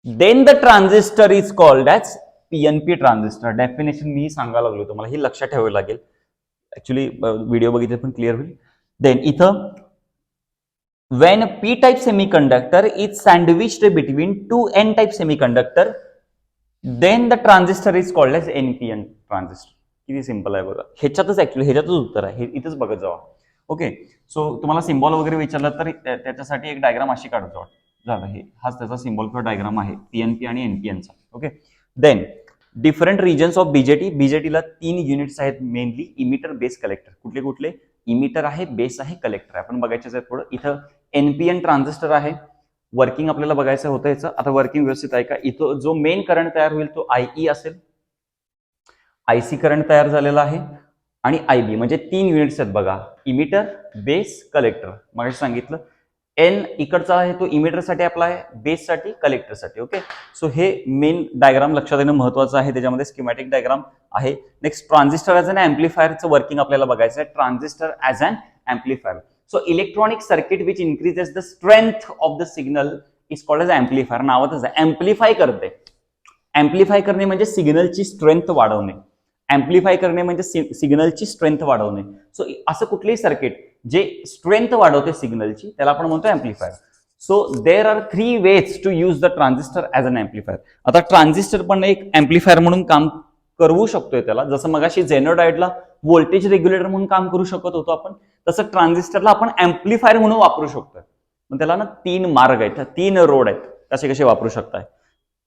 then the transistor is called as PNP transistor. Definition मी सांगायला लागलो तुम्हाला, हे लक्षात ठेवावं लागेल. ऍक्च्युली व्हिडिओ बघितले पण क्लिअर होईल. देन इथं when P-type semiconductor is sandwiched between two N-type semiconductor, then the transistor is called as NPN transistor. किती सिंपल आहे बघा. ह्याच्यातच ऍक्च्युअली ह्याच्यातच उत्तर आहे, हे इथंच बघत जावा. ओके, सो तुम्हाला सिम्बॉल वगैरे विचारलं तर त्याच्यासाठी एक डायग्राम अशी काढत जावा. झालं, हे हाच त्याचा सिम्बॉल किंवा डायग्राम आहे पीएनपी आणि एनपीएनचा. Okay, then different regions of BJT. बीजेटीला 3 युनिट्स आहेत मेनली, इमिटर, बेस, कलेक्टर. कुठले कुठले, इमिटर आहे, बेस आहे, कलेक्टर आहे. आपण बघायचं आहे थोडं. इथं एनपीएन ट्रान्झिस्टर आहे. वर्किंग आपल्याला बघायचं होतं याचं. आता वर्किंग व्यवस्थित आहे का, इथं जो मेन करंट तयार होईल तो आयई असेल, आयसी करंट तयार झालेला आहे, आणि आयबी म्हणजे 3 युनिट्स आहेत बघा, इमिटर, बेस, कलेक्टर. मग सांगितलं एन इकडचा आहे तो इमिटरसाठी आपला आहे, बेससाठी, कलेक्टरसाठी. ओके, सो हे मेन डायग्राम लक्षात येणं महत्वाचं आहे. त्याच्यामध्ये स्कीमॅटिक डायग्राम आहे. नेक्स्ट ट्रान्झिस्टर ॲज अन एम्प्लिफायरचं वर्किंग आपल्याला बघायचं आहे. Transistor as an amplifier. So electronic circuit which increases the strength of the signal is called as amplifier. नावातच आहे, एम्प्लिफाय करते. एम्प्लिफाय करणे म्हणजे सिग्नलची स्ट्रेंथ वाढवणे. एम्प्लिफाय करणे म्हणजे सिग्नलची स्ट्रेंथ वाढवणे. सो असं कुठलेही सर्किट जे स्ट्रेंथ वाढवते सिग्नलची, त्याला आपण म्हणतो amplifier. So there are 3 ways to use the transistor as an amplifier. आता ट्रान्झिस्टर पण एक एम्प्लिफायर म्हणून काम करू शकतोय त्याला. जसं मगाशी जेनोडायोडला व्होल्टेज रेग्युलेटर म्हणून काम करू शकत होतो आपण, तसं ट्रान्झिस्टरला आपण एम्प्लिफायर म्हणून वापरू शकतोय. मग त्याला ना 3 मार्ग आहेत, 3 रोड आहेत, कसे कसे वापरू शकताय.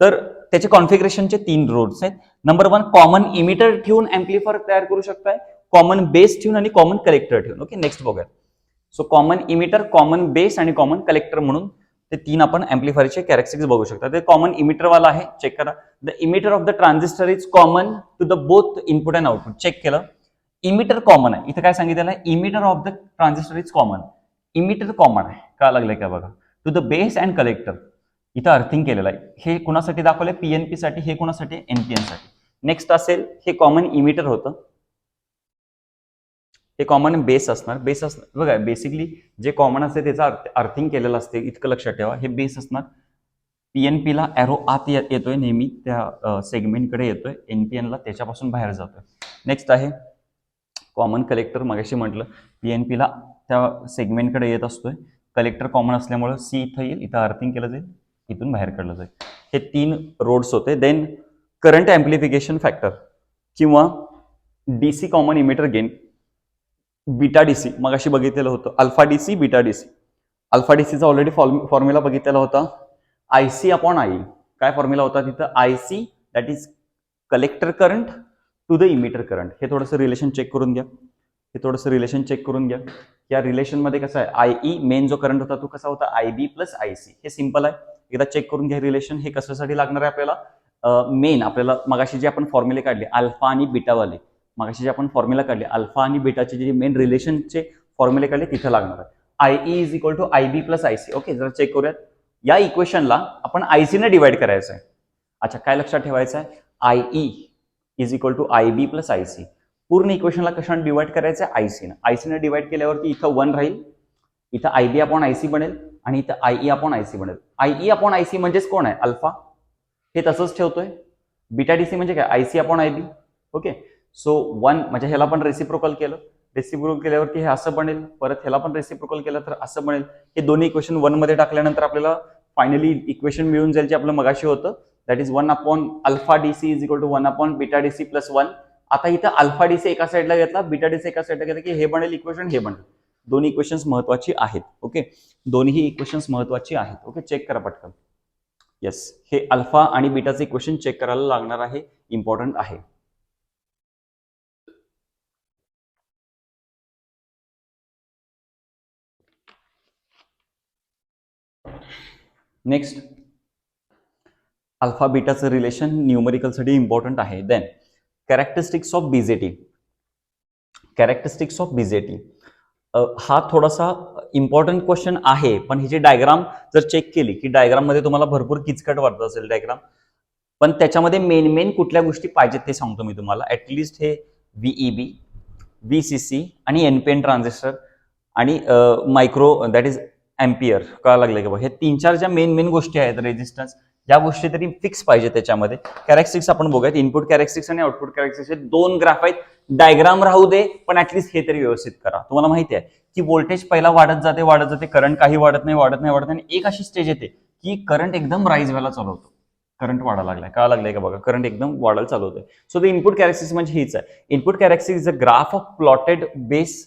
तर त्याचे कॉन्फिगरेशनचे 3 रोड्स आहेत. नंबर 1, कॉमन इमिटर ठेवून एम्प्लिफायर तयार करू शकताय, कॉमन बेस ठेवून आणि कॉमन कलेक्टर ठेवून. ओके, नेक्स्ट बघूया. So common emitter, common base आणि कॉमन कलेक्टर म्हणून ते 3 आपण एम्प्लिफायरचे कॅरेक्टरिस्टिक्स बघू शकता. ते कॉमन इमिटरवाला आहे, चेक करा. The emitter of the transistor is common to the both input and output. Check केलं, इमिटर कॉमन आहे. इथं काय सांगितलेलं आहे, emitter of the transistor is common. Emitter common आहे, का लागलंय का बघा, to the base and collector. इथं अर्थिंग केलेलं आहे. हे कुणासाठी दाखवलंय, पीएनपी साठी, हे कुणासाठी, एनपीएन साठी. नेक्स्ट असेल, हे कॉमन इमिटर होतं, हे कॉमन बेस असणार. बेस असणार बघा, बेसिकली जे कॉमन असते त्याचा अर्थिंग केलेलं असते, इतकं लक्षात ठेवा. हे बेस असणार, पीएनपी ला एरो आत येतोय नेहमी, त्या सेगमेंटकडे येतोय, एनपीएन ला त्याच्यापासून बाहेर जातोय. नेक्स्ट आहे कॉमन कलेक्टर. मगाशी म्हटलं पीएनपी ला त्या सेगमेंटकडे येत असतोय, कलेक्टर कॉमन असल्यामुळे सी इथं येईल, इथं अर्थिंग केलं जाईल, इथून बाहेर काढलं जाईल. हे 3 रोड्स होते. देन करंट ॲम्प्लिफिकेशन फॅक्टर किंवा DC common emitter gain, beta DC मगाशी बघितलेलं होतं, alpha DC beta DC. Alpha डीसीचा ऑलरेडी फॉर्म्युला बघितलेला होता, आयसी अपॉन आई. काय फॉर्म्युला होता तिथं? IC that is collector current to the emitter current. हे थोडंसं रिलेशन चेक करून घ्या, या रिलेशनमध्ये कसं आहे, आयई मेन जो करंट होता तो कसा होता, आयबी प्लस आयसी. हे सिंपल आहे, एकदा चेक करून घ्या रिलेशन. हे कशासाठी लागणार आहे आपल्याला? मेन आपल्याला मगाशी जे आपण फॉर्म्युले काढले अल्फा आणि बीटावाले, मगाशी जे आपण फॉर्म्युला काढले अल्फा आणि बीटाचे जे मेन रिलेशनचे फॉर्म्युले काढले तिथं लागणार आहे. IE is equal to IB plus IC. Okay, जरा चेक करूयात. या इक्वेशनला आपण आयसीने डिवाइड करायचं आहे. अच्छा, काय लक्षात ठेवायचं आहे? IE is equal to IB plus IC. पूर्ण इक्वेशनला कशाने डिवाइड करायचं आहे? आयसीने. आयसीने डिवाइड केल्यावरती इथं 1 राहील, इथं आयबी अपॉन आयसी बनेल आणि इथं आयई अपॉन आयसी बनेल. आयई अपॉन आयसी म्हणजेच कोण आहे? अल्फा. हे तसंच ठेवतोय. बीटा डीसी म्हणजे काय? IC upon IB. Okay, so 1 म्हणजे ह्याला पण रेसिप्रोकल केलं, रेसिप्रोकल केल्यावरती हे असं बनेल, परत ह्याला पण रेसिप्रोकल केलं तर असं बनेल. हे दोन्ही इक्वेशन 1 मध्ये टाकल्यानंतर आपल्याला फायनली इक्वेशन मिळून जाईल जे आपलं मगाशी होतं, that is 1 upon alpha DC is equal to 1 upon beta DC plus 1. आता इथं अल्फा डीसी एका साईडला घेतला, बीटा डीसी एका साईडला घेतला की हे बनेल इक्वेशन, हे बनेल. दोन्ही इक्वेशन्स महत्वाची आहेत. ओके, दोन्ही इक्वेशन्स महत्वाची आहेत. ओके, चेक करा पटकन. येस, हे अल्फा आणि बीटाचे इक्वेशन चेक करायला लागणार आहे, इम्पॉर्टंट आहे. नेक्स्ट, अल्फा बीटाचं रिलेशन न्यूमरिकलसाठी इम्पॉर्टंट आहे. Then characteristics of BJT. Characteristics of BJT हा थोडासा इम्पॉर्टंट क्वेश्चन आहे, पण हिची डायग्राम जर चेक केली की डायग्राम मध्ये तुम्हाला भरपूर किचकट वाटत असेल डायग्राम, पण त्याच्यामध्ये मेन कुठल्या गोष्टी पाहिजेत ते सांगतो मी तुम्हाला. ऍटलिस्ट हे व्हीईबी, व्हीसीसी आणि एनपीएन ट्रान्झिस्टर आणि मायक्रो दॅट इज एम्पियर कळायला लागले का? हे 3-4 ज्या मेन गोष्टी आहेत, रेजिस्टन्स, या गोष्टी तरी फिक्स पाहिजे त्याच्यामध्ये. कॅरेक्टरिस्टिक्स आपण बघूयात, इनपुट कॅरेक्टरिस्टिक्स आणि आउटपुट कॅरेक्टरिस्टिक्स. 2 ग्राफ आहेत, डायग्राम राहू दे, पण ऍटलीस्ट हे तरी व्यवस्थित करा. तुम्हाला माहिती आहे की व्होल्टेज पहिला वाढत जाते, करंट काही वाढत नाही आणि एक अशी स्टेज येते की करंट एकदम राईज व्हायला चालू होतो, करंट वाढायला लागलाय, कळायला लागलाय का बघा, करंट एकदम वाढायला चालू होतोय. सो द इनपुट कॅरेक्टरिस्टिक्स म्हणजे हीच आहे. Input characteristics is a graph of plotted base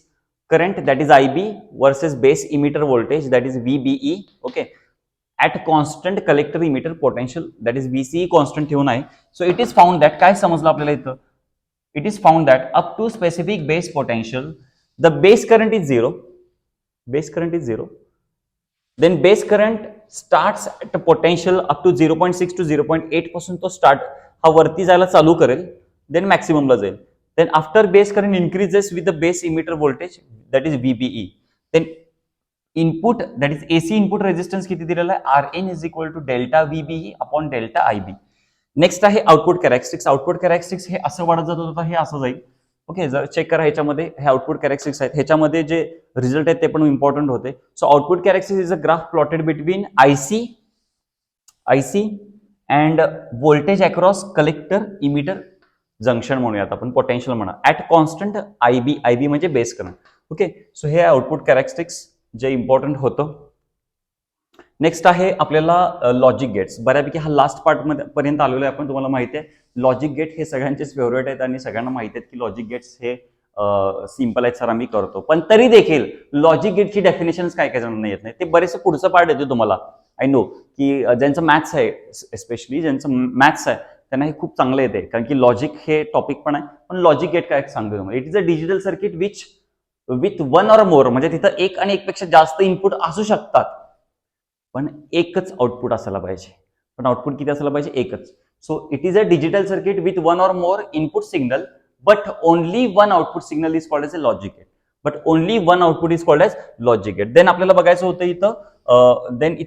current that is IB versus base emitter voltage that is VBE, okay, at constant collector emitter potential that is VCE constant ठेवून आहे. So it is found that काय समजलं आपल्याला इथं? It is found that up to specific base potential the base current is zero. Then base current starts at a potential up to 0.6 to 0.8 पासून तो स्टार्ट हा वरती जायला चालू करेल, then maximum ला जाईल. Then after base current increases with the base emitter voltage that is VBE. Then input that is AC input resistance किती दिलेला आहे? Rn is equal to delta VBE upon delta IB. Next आहे आउटपुट कॅरेक्टरिस्टिक्स. आउटपुट कॅरेक्टरिस्टिक्स हे असं वाढत जात होतं, हे असं जाईल. ओके, जर चेक करा ह्याच्यामध्ये हे आउटपुट कॅरेक्टरिस्टिक्स आहेत, ह्याच्यामध्ये जे रिझल्ट आहेत ते पण इम्पॉर्टंट होते. So output characteristics is a graph plotted between IC and voltage across collector emitter junction म्हणूयात आपण, पोटेन्शियल म्हणा, ऍट कॉन्स्टंट आयबी म्हणजे बेस करंट. ओके, सो हे आउटपुट कॅरेक्टरिस्टिक्स जे इम्पॉर्टंट होतं. नेक्स्ट आहे आपल्याला लॉजिक गेट्स. बऱ्यापैकी हा लास्ट पार्ट पर्यंत आलेलो आहे आपण. तुम्हाला माहिती आहे लॉजिक गेट हे सगळ्यांचेच फेवरेट आहेत आणि सगळ्यांना माहिती आहेत की लॉजिक गेट्स हे सिंपल आहेत सर, आम्ही करतो. पण तरी देखील लॉजिक गेटची डेफिनेशन काय काय जणांना येत नाही. ते बरेचसे पुढचं पार्ट येते तुम्हाला. आय नो की ज्यांचं मॅथ्स आहे, स्पेशली ज्यांचं मॅथ्स आहे त्यांना हे खूप चांगलं येते, कारण की लॉजिक हे टॉपिक पण आहे. पण लॉजिक गेट काय सांगतो तुम्हाला, it is a digital circuit with 1 or more, म्हणजे तिथं एक आणि एकपेक्षा जास्त इनपुट असू शकतात, पण एकच आउटपुट असायला पाहिजे. पण आउटपुट किती असायला पाहिजे? एकच. So it is a digital circuit with 1 or more input signal, but only 1 output signal is called as a logic gate. But only 1 output is called as logic gate. Then आपल्याला बघायचं होतं इथं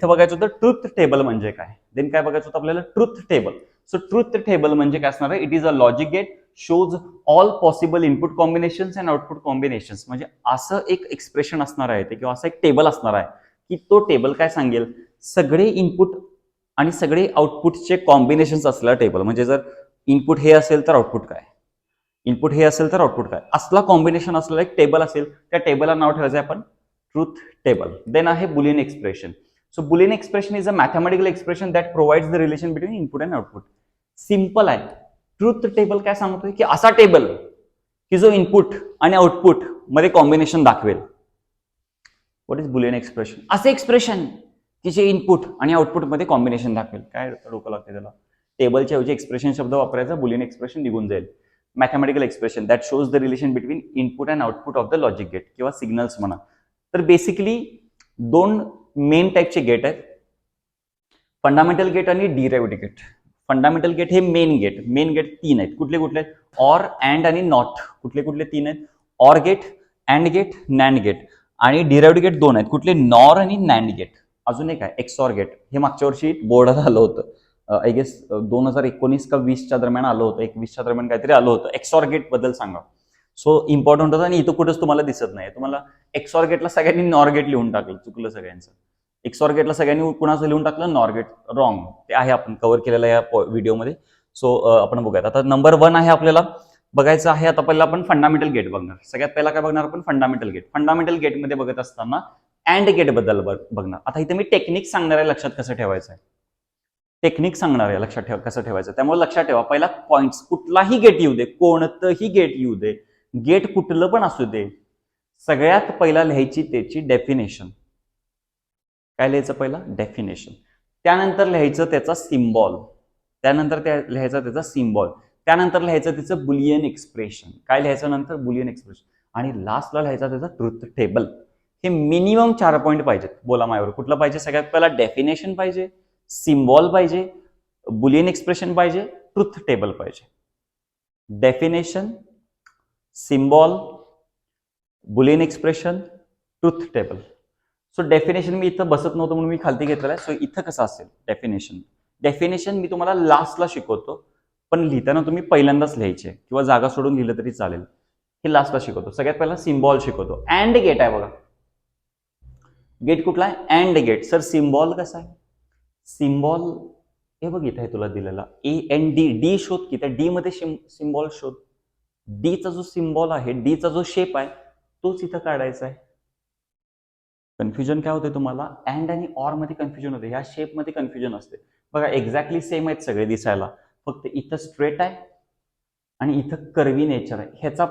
बघायचं होतं ट्रुथ टेबल म्हणजे काय. देन काय बघायचं होतं आपल्याला? Truth table. So truth table म्हणजे काय असणार आहे? It is a logic gate shows all possible input combinations and output combinations. म्हणजे असं एक एक्सप्रेशन असणार आहे ते, किंवा असं एक टेबल असणार आहे की तो टेबल काय सांगेल? सगळे इनपुट आणि सगळे आउटपुटचे कॉम्बिनेशन्स असलेला टेबल. म्हणजे जर इनपुट हे असेल तर आउटपुट काय, इनपुट हे असेल तर आउटपुट काय, असला कॉम्बिनेशन असलेला एक टेबल असेल, त्या टेबलला नाव ठेवायचं आहे आपण ट्रूथ टेबल. देन आहे Boolean expression. So Boolean expression is a mathematical expression that provides the relation between input and output. Simple आहे. ट्रूथ टेबल काय सांगतोय की असा टेबल की जो इनपुट आणि आउटपुट मध्ये कॉम्बिनेशन दाखवेल. What is Boolean expression? असे एक्सप्रेशन की जे इनपुट आणि आउटपुट मध्ये कॉम्बिनेशन दाखवेल. काय डोकं लागते त्याला? टेबलच्या ऐवजी एक्सप्रेशन शब्द वापरायचा, बुलियन एक्सप्रेशन निघून जाईल. Mathematical expression that shows the relation between input and output of the logic gate किंवा सिग्नल्स म्हणा. तर बेसिकली दोन मेन टाईपचे गेट आहेत, फंडामेंटल गेट आणि डिराइव्हड गेट. फंडामेंटल गेट हे मेन गेट. मेन गेट तीन आहेत. कुठले कुठले? ऑर, अँड आणि नॉट. कुठले कुठले तीन आहेत? OR gate, AND gate, NAND gate. आणि डिराइव्हड गेट दोन आहेत. कुठले? नॉर आणि नॅन्ड गेट. अजून एक आहे एक्सॉर गेट. हे मागच्या वर्षी बोर्डाला आलं होतं, आय गेस 2019 का 20च्या दरम्यान आलं होतं, 21च्या दरम्यान काहीतरी आलं होतं. एक्सॉर गेट बद्दल सांगा. सो इम्पॉर्टंट होतं आणि इथं कुठंच तुम्हाला दिसत नाही. तुम्हाला एक्सॉर गेटला सगळ्यांनी नॉर गेट लिहून टाकलं, चुकलं सगळ्यांचं. एक्सॉर गेटला सगळ्यांनी कुणाचं लिहून टाकलं? NOR gate. रॉंग. ते आहे आपण कव्हर केलेलं या व्हिडिओमध्ये. सो आपण बघूयात. आता नंबर 1 आहे आपल्याला बघायचं आहे. आता पहिला आपण फंडामेंटल गेट बघणार. सगळ्यात पहिला काय बघणार आपण? Fundamental gate. फंडामेंटल गेटमध्ये बघत असताना अँड गेट बद्दल बघणार. आता इथे मी टेक्निक सांगणार आहे, लक्षात कसं ठेवायचं आहे. टेक्निक सांगणार आहे, लक्षात कसं ठेवायचं. त्यामुळे लक्षात ठेवा पहिला पॉइंट्स. कुठलाही गेट येऊ दे, कोणतंही गेट येऊ दे, गेट कुठलं पण असू दे, सगळ्यात पहिला लिहायची त्याची डेफिनेशन. काय लिहायचं? पहिला डेफिनेशन. त्यानंतर लिहायचं त्याचा सिम्बॉल. त्यानंतर लिहायचा त्याचा सिम्बॉल. त्यानंतर लिहायचं त्याचं बुलियन एक्सप्रेशन. काय लिहायचं नंतर? Boolean expression. आणि लास्टला लिहायचा त्याचा ट्रूथ टेबल. हे मिनिमम 4 पॉईंट पाहिजेत. बोला माझ्यावर. कुठलं पाहिजे? सगळ्यात पहिला डेफिनेशन पाहिजे, सिम्बॉल पाहिजे, बुलियन एक्सप्रेशन पाहिजे, ट्रूथ टेबल पाहिजे. Definition, symbol, Boolean expression, truth table. So definition मी इथं बसत नव्हतं म्हणून मी खालती घेतलेलं आहे. सो इथं कसं असेल डेफिनेशन? डेफिनेशन मी तुम्हाला लास्टला शिकवतो, पण लिहिताना तुम्ही पहिल्यांदाच लिहायचे किंवा जागा सोडून लिहिलं तरी चालेल. हे लास्टला शिकवतो. सगळ्यात पहिला सिम्बॉल शिकवतो. अँड गेट आहे बघा. गेट कुठला आहे? AND gate. सर सिम्बॉल कसा आहे? सिम्बॉल हे बघ इथे तुला दिलेला AND. डी शोध की त्या डी मध्ये सिम्बॉल शोध. डीचा जो सिम्बॉल आहे, डीचा जो शेप आहे तोच इथं काढायचा आहे. कन्फ्युजन काय होते तुम्हाला? अँड आणि ऑर मध्ये कन्फ्युजन होते, ह्या शेप मध्ये कन्फ्युजन असते. बघा एक्झॅक्टली सेम आहेत सगळे दिसायला, फक्त इथं स्ट्रेट आहे आणि इथं कर्वी नेचर आहे. ह्याचं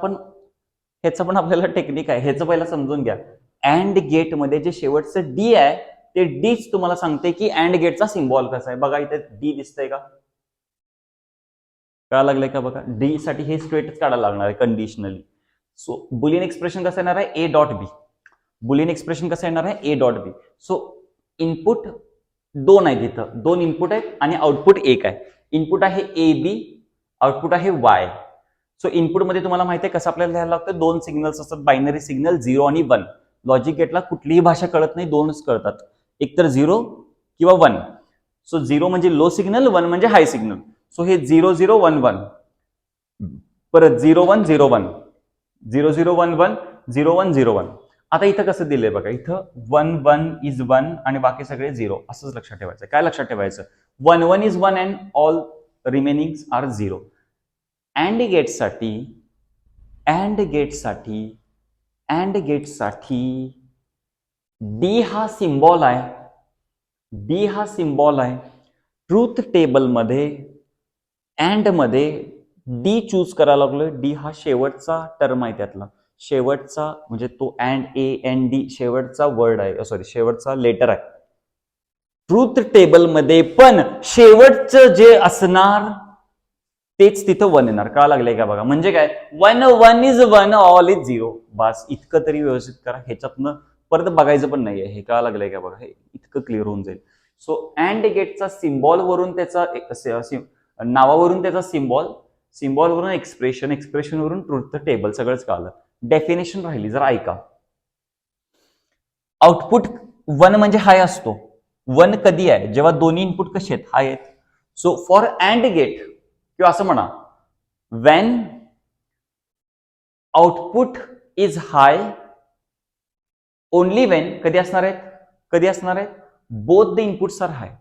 पण आपल्याला टेक्निक आहे. ह्याचं पहिला समजून घ्या. अँड गेट मध्ये जे शेवटचं डी आहे ते डीच तुम्हाला सांगते की अँड गेटचा सिम्बॉल कसा आहे. बघा इथे डी दिसतंय का? काय लागलंय का? बघा डी साठी हे स्ट्रेटच काढायला लागणार आहे कंडिशनली. सो बुलियन एक्सप्रेशन कसं येणार आहे? A dot B. Boolean expression कसं येणार आहे? A dot B. So input 2 आहेत इथं, 2 इनपुट आहेत आणि आउटपुट 1 आहे. इनपुट आहे AB, आउटपुट आहे Y. सो इनपुटमध्ये तुम्हाला माहिती आहे कसं आपल्याला लिहायला लागतं? 2 सिग्नल्स असतात, बायनरी सिग्नल 0 आणि 1. लॉजिक गेटला कुठलीही भाषा कळत नाही, 2च कळतात, एक तर 0 किंवा 1. सो 0 म्हणजे लो सिग्नल, 1 म्हणजे हाय सिग्नल. सो हे 0 0 1 1, परत 0 1 0 1, 0 0 1 1, 0 1 0 1. आता इथं कसं दिलंय बघा, इथं 1 1 इज 1 आणि बाकी सगळे 0 असंच लक्षात ठेवायचं. काय लक्षात ठेवायचं? 1 1 is 1 and all remaining R 0. And गेटसाठी डी हा सिम्बॉल आहे. ट्रूथ टेबलमध्ये अँड मध्ये डी चूज करायला लागलोय. डी हा शेवटचा टर्म आहे, त्यातला शेवटचा म्हणजे तो अँड AND शेवटचा वर्ड आहे, सॉरी शेवटचा लेटर आहे. ट्रूथ टेबलमध्ये पण शेवटचं जे असणार तेच तिथं 1 येणार. का लागलंय का बघा? म्हणजे काय? 1 1 इज 1 ऑल इज 0. बस इतकं तरी व्यवस्थित करा. ह्याच्यातनं परत बघायचं पण नाहीये. हे का लागलंय का बघा, हे इतकं क्लिअर होऊन जाईल. सो अँड गेटचा सिम्बॉल वरून त्याचा नावावरून त्याचा सिम्बॉल वरून एक्सप्रेशन वरून ट्रूथ टेबल सगळंच कळलं. डेफिनेशन राहिली, जरा ऐका. आउटपुट 1 म्हणजे हाय असतो. 1 कधी आहे? जेव्हा दोन्ही इनपुट कसे आहेत? हाय आहेत. सो फॉर अँड गेट किंवा असं म्हणा, when output is high only when कधी असणार आहेत? Both the inputs are high.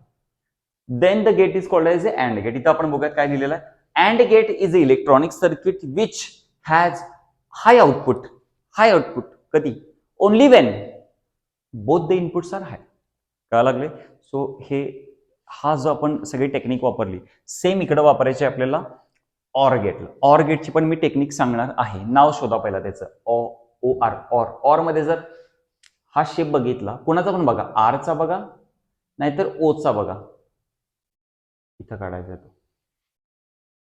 Then the gate is called as a AND gate. इथं आपण बघूयात काय लिहिलेलं आहे. AND gate is a electronic circuit which has high output. High output कधी? Only when both the inputs are high. कळा लागले? सो हे हा जो आपण सगळी टेक्निक वापरली सेम इकडे वापरायची आपल्याला ऑर गेटला. ऑर गेटची पण मी टेक्निक सांगणार आहे. नाव शोधा पहिला त्याचं. O R. ऑर. ऑर मध्ये जर हा शेप बघितला कोणाचा पण बघा, आरचा बघा नाहीतर ओचा बघा, इथं काढायचा तो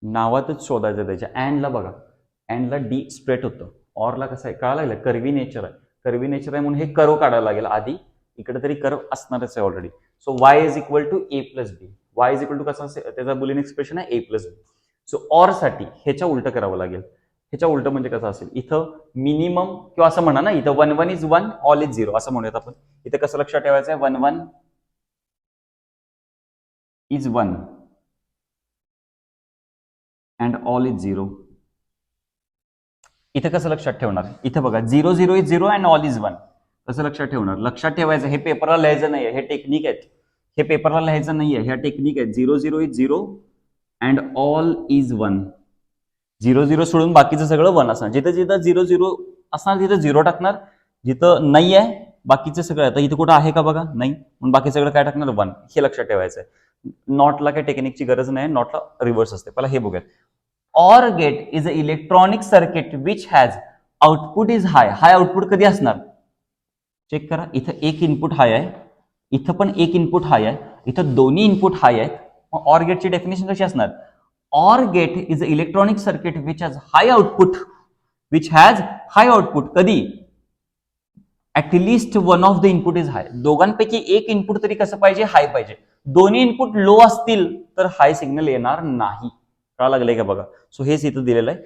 नावातच शोधायचं त्याच्या. अँडला बघा, अँडला डी स्ट्रेट होतं. ऑरला कसं आहे कळायला लागलं, कर्वी नेचर आहे. कर्वी नेचर आहे म्हणून हे कर्व काढायला लागेल आधी. इकडे तरी कर्व असणारच आहे already. So Y is equal to A plus B. Y is equal to कसं असेल त्याचा बुलियन एक्सप्रेशन आहे A plus B. So OR साठी ह्याच्या उलट करावं लागेल. ह्याच्या उलट म्हणजे कसं असेल, इथं मिनिमम किंवा असं म्हणा ना, इथं 1 1 इज 1 ऑल इज 0 असं म्हणूयात आपण. इथं कसं लक्षात ठेवायचं आहे, 1 1 इज 1 अँड ऑल इज 0. इथं कसं लक्षात ठेवणार, इथं बघा 0 0 इज 0 अँड ऑल इज 1. कसं लक्षात ठेवणार, लक्षात ठेवायचं. हे पेपरला लिहायचं नाहीये, हे टेक्निक आहेत. हे पेपरला लिहायचं नाहीये, ह्या टेक्निक आहेत. 0 0 इज 0 अँड ऑल इज 1. 0 0 सोडून बाकीचं सगळं 1 असणार. जिथं जिथं 0 0 असणार तिथं 0 टाकणार. जिथं नाही आहे बाकीचं सगळं, आता इथं कुठं आहे का बघा, नाही, म्हणून बाकी सगळं काय टाकणार 1. हे लक्षात ठेवायचं आहे. नॉटला काही टेक्निकची गरज नाही, नॉटला रिव्हर्स असते. पहिला हे बघूयात. OR gate is a electronic circuit which has output is high. High output कधी असणार, चेक करा. इथं एक इनपुट हाय आहे, इथं पण एक इनपुट हाय आहे, इथं दोन्ही इनपुट हाय आहेत. मग ऑर गेटची डेफिनेशन कशी असणार, OR gate is a electronic circuit which has high output. Which has high output कधी, at least one of the input is high. दोघांपैकी एक इनपुट तरी कसं पाहिजे, हाय पाहिजे. दोन्ही इनपुट लो असतील तर हाय सिग्नल येणार नाही. कळा लागलंय का बघा. सो हेच इथं दिलेलं आहे.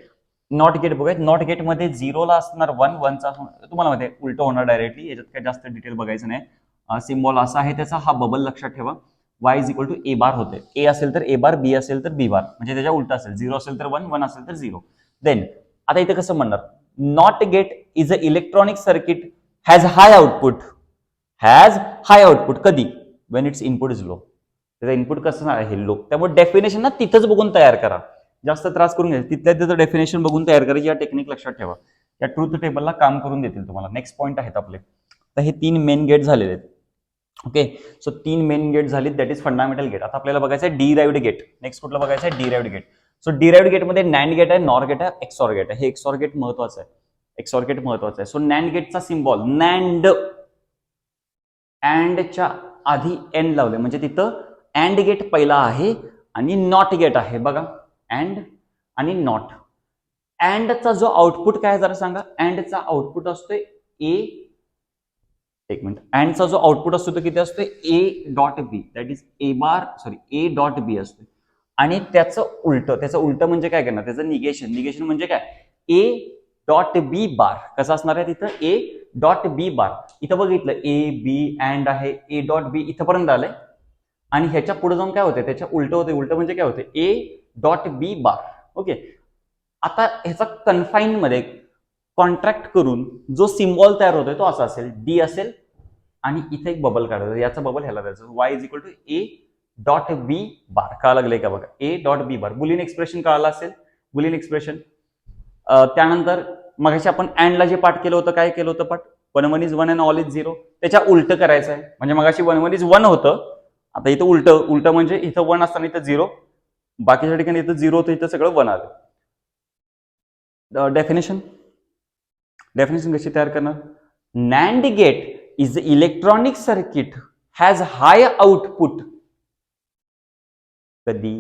नॉट गेट बघा, नॉट गेट मध्ये 0 ला असणार 1, 1 चा तुम्हाला माहिती आहे उलट होणार डायरेक्टली. याच्यात काही जास्त डिटेल बघायचं नाही. सिम्बॉल असा आहे त्याचा, हा बबल लक्षात ठेवा. y is equal to A बार होते. ए असेल तर ए बार, बी असेल तर बी बार, म्हणजे त्याच्या उलट असेल. 0 असेल तर 1, 1 असेल तर 0. देन आता इथं कसं म्हणणार, NOT gate is a electronic circuit has high output. Has high output कधी, when its input is low. त्याचा इनपुट कसं आहे, लो. त्यामुळे डेफिनेशन ना तिथंच बघून तयार करा. जास्त त्रास करून घ्या, तिथल्या तिथं डेफिनेशन बघून तयार करायची. या टेक्निक लक्षात ठेवा, या ट्रूथ टेबलला काम करून देतील तुम्हाला. नेक्स्ट पॉईंट आहेत आपले. तर हे 3 मेन गेट झालेले आहेत. ओके, सो 3 मेन गेट झालीत, दॅट इज फंडामेंटल गेट. आता आपल्याला बघायचं आहे डिराइव्ड गेट. नेक्स्ट कुठलं बघायचं आहे, डिराइव्ड गेट. सो डिराइव्ड गेटमध्ये नॅन्ड गेट आहे, नॉर गेट आहे, एक्सॉर गेट आहे. हे एक्सॉर गेट महत्वाचं आहे. एक्सॉर गेट महत्वाचं आहे. सो नॅन्ड गेटचा सिम्बॉल नॅन्ड, अँडच्या आधी एन लावले म्हणजे तिथं अँड गेट पहिला आहे आणि नॉट गेट आहे. बघा अँड आणि नॉट. अँडचा जो आउटपुट काय जरा सांगा, अँडचा आउटपुट असतोय ए, एक मिनिट, अँडचा जो आउटपुट असतो तो किती असतोय, A dot B, that is A bar, sorry A dot B असतो. आणि त्याचं उलट म्हणजे काय करणार, त्याचं निगेशन. निगेशन म्हणजे काय, ए डॉट बी बार कसं असणार आहे तिथं, ए डॉट बी बार. इथं बघितलं ए बी अँड आहे, ए डॉट बी इथंपर्यंत आलंय. आणि ह्याच्या पुढे जाऊन काय होते, त्याच्या उलट होते. उलट म्हणजे काय होते, ए डॉट बी बार. ओके, आता ह्याचा कन्फाईन मध्ये कॉन्ट्रॅक्ट करून जो सिम्बॉल तयार होतोय तो असा असेल, डी असेल आणि इथे एक बबल काढायचं. याचा बबल ह्याला द्यायचं, Y is equal to A dot B bar. कळा लागलंय का बघा, A dot B bar. Boolean expression कळालं असेल, बुलियन एक्सप्रेशन. त्यानंतर मगाशी आपण अँडला जे पाठ केलं होतं, काय केलं होतं पाठ, 1 1 इज 1 अँड ऑल इज 0. त्याच्या उलट करायचं आहे. म्हणजे मगाशी 1 1 इज 1 होतं, आता इथं उलट म्हणजे इथं 1 असताना इथं 0, बाकीच्या ठिकाणी इथं 0 होतं, इथं सगळं 1 आलं. डेफिनेशन कशी तयार करणार, NAND gate is electronic circuit has high output कधी,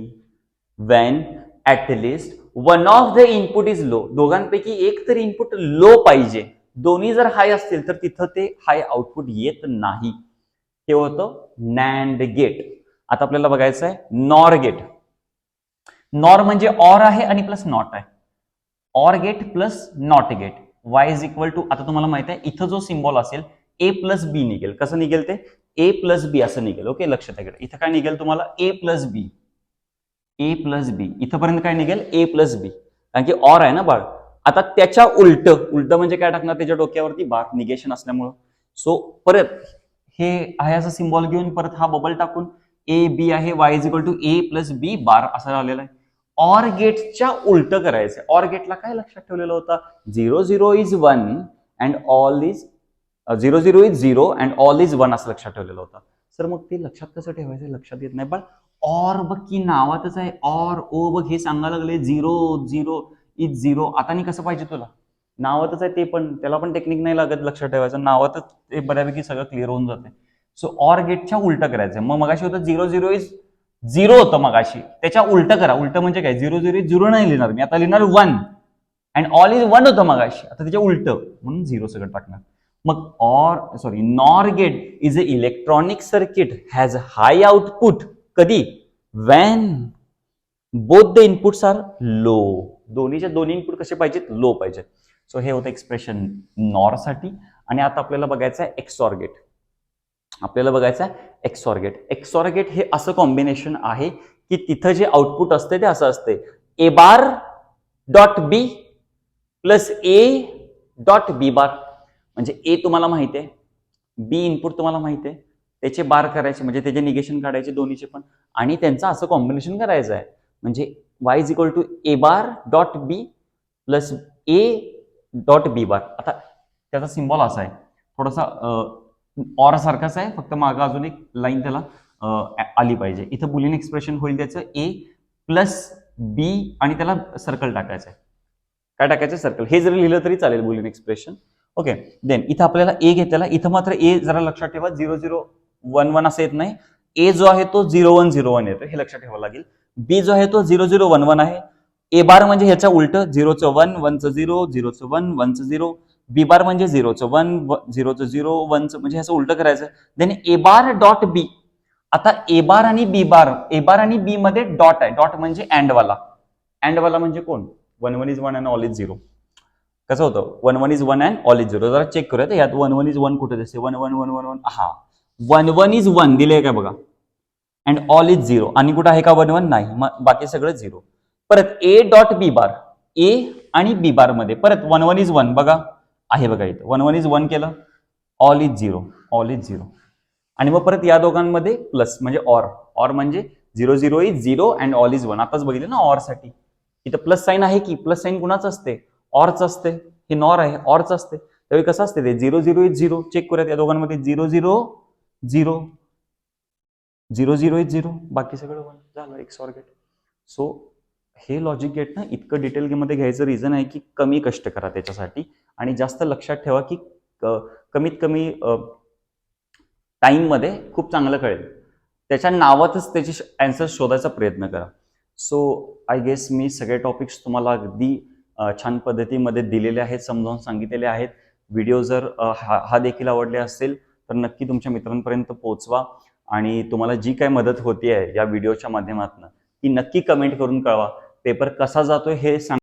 when at least one of the input is low. दोघांपैकी एक तरी इनपुट लो पाहिजे. दोन्ही जर हाय असतील तर तिथं ते हाय आउटपुट येत नाही. हे होतं नॅन्ड गेट. आता आपल्याला बघायचं आहे नॉर गेट. नॉर म्हणजे ऑर आहे आणि प्लस नॉट आहे. OR gate plus NOT gate. Y is equal to, आता तुम्हाला माहित आहे इथं जो सिम्बॉल असेल ए प्लस बी निघेल. कसं निघेल ते, ए प्लस बी असं निघेल. ओके, लक्षात आहे. इथं काय निघेल तुम्हाला, ए प्लस बी, ए प्लस बी. इथंपर्यंत काय निघेल, ए प्लस बी, कारण की ऑर आहे ना बाळ. आता त्याच्या उलट म्हणजे काय टाकणार, त्याच्या डोक्यावरती बार, निगेशन असल्यामुळं. सो परत हे आहे असं सिम्बॉल घेऊन परत हा बबल टाकून ए बी आहे, Y is equal to A plus B bar असं झालेलं आहे. ऑर गेटच्या उलट करायचं. ऑर गेटला काय लक्षात ठेवलेलं होतं? 0 0 is 1 and all is 0 0 is 0 and all is 1 असं लक्षात ठेवलेलं होतं. सर मग ते लक्षात कसं ठेवायचं? लक्षात येत नाही. पण ऑर बघ की नावातच आहे, ऑर ओ बघ हे सांगायला लागले 0 0 इज 0. आता नाही कसं पाहिजे तुला? नावातच आहे ते, पण त्याला पण टेक्निक नाही लागत लक्षात ठेवायचं. नावातच ते बऱ्यापैकी सगळं क्लिअर होऊन जाते. सो ऑर गेटच्या उलट करायचं. मग मगाशी होतं 0 0 इज 0 होतं मगाशी, त्याच्या उलट करा. उलट म्हणजे काय? 0 0 इज 0 नाही लिहिणार मी, आता लिहिणार 1 अँड ऑल इज 1 होतं मगाशी, आता त्याच्या उलट म्हणून 0 सगळं टाकणार. मग NOR gate is a electronic circuit has high output. कधी? When both the inputs are low. दोन्हीचे दोन्ही इनपुट कसे पाहिजेत? लो पाहिजेत. सो हे होतं एक्सप्रेशन नॉर साठी. आणि आता आपल्याला बघायचं आहे एक्सॉर गेट. आपल्याला बघायचं आहे एक्सॉर गेट. एक्सॉर गेट हे असं कॉम्बिनेशन आहे की तिथं जे आउटपुट असते ते असं असते, A bar dot B plus A dot B bar. म्हणजे ए तुम्हाला माहिती आहे, बी इनपुट तुम्हाला माहिती आहे, त्याचे बार करायचे म्हणजे त्याचे निगेशन काढायचे दोन्हीचे पण, आणि त्यांचं असं कॉम्बिनेशन करायचं आहे. म्हणजे Y is equal to A bar dot B plus A dot B bar. आता त्याचा सिम्बॉल असा आहे, थोडासा ऑर सारखाच आहे, फक्त मागं अजून एक लाईन त्याला आली पाहिजे. इथं बुलियन एक्सप्रेशन होईल त्याचं ए प्लस बी आणि त्याला सर्कल टाकायचं आहे. काय टाकायचं? सर्कल. हे जरी लिहिलं तरी चालेल बुलियन एक्सप्रेशन. ओके. देन इथं आपल्याला ए घेतलेला, इथं मात्र ए जरा लक्षात ठेवा 0 0 1 1 असं येत नाही. ए जो आहे तो 0 1 0 1 येतो, हे लक्षात ठेवावं लागेल. बी जो आहे तो 0 0 1 1 आहे. ए बार म्हणजे ह्याच्या उलट 0चं 1 1चं 0 0चं 1 1चं 0. बी बार म्हणजे 0चं 1 0चं 0 1चं, म्हणजे ह्याचं उलट करायचं. देन ए बार डॉट बी. आता ए बार आणि बी मध्ये डॉट आहे. डॉट म्हणजे अँडवाला. अँडवाला म्हणजे कोण? 1 1 इज 1 अँड ऑल इज 0. कसं होतं? 1 1 इज 1 अँड ऑल इज 0. जरा चेक करूया यात 1 1 इज 1 कुठे दिसते? 1 1 1 1 1. हा 1 1 इज 1 दिले काय बघा, अँड ऑल इज 0. आणि कुठं आहे का 1 1? नाही. मग बाकी सगळं 0. परत ए डॉट बी बार, ए आणि बी बार मध्ये परत 1 1 इज 1 बघा, आहे बघा इथं 1 1 इज 1 केलं, ऑल इज 0, ऑल इज 0. आणि मग परत या दोघांमध्ये प्लस म्हणजे ऑर. ऑर म्हणजे 0 0 इज 0 अँड ऑल इज 1. आताच बघितलं ना ऑर साठी, इथं प्लस साईन आहे की, प्लस साईन कुणाचं असते? ऑरच असते. हे नॉर आहे, ऑरच असते. त्यावेळी कसं असते ते? 0 0 इज 0. चेक करूयात या दोघांमध्ये 0 0 0 0 0 इज 0, बाकी सगळं 1 झालं एक्सॉर गेट. सो हे लॉजिक गेट ना इतकं डिटेलमध्ये घ्यायचं रिझन आहे की कमी कष्ट करा त्याच्यासाठी आणि जास्त लक्षात ठेवा की कमीत कमी टाइममध्ये खूप चांगलं कळेल. त्याच्या नावातच त्याची आन्सर शोधायचा प्रयत्न करा. सो आय गेस मी सगळे टॉपिक्स तुम्हाला अगदी छान पद्धतीमध्ये दिलेले आहेत, समजावून सांगितलेले आहेत. व्हिडिओ जर हा देखील आवडले असेल तर नक्की तुमच्या मित्रांपर्यंत पोहोचवा आणि तुम्हाला जी काय मदत होती आहे या व्हिडिओच्या माध्यमातून ती नक्की कमेंट करून कळवा. पेपर कसा जातोय हे सांगा.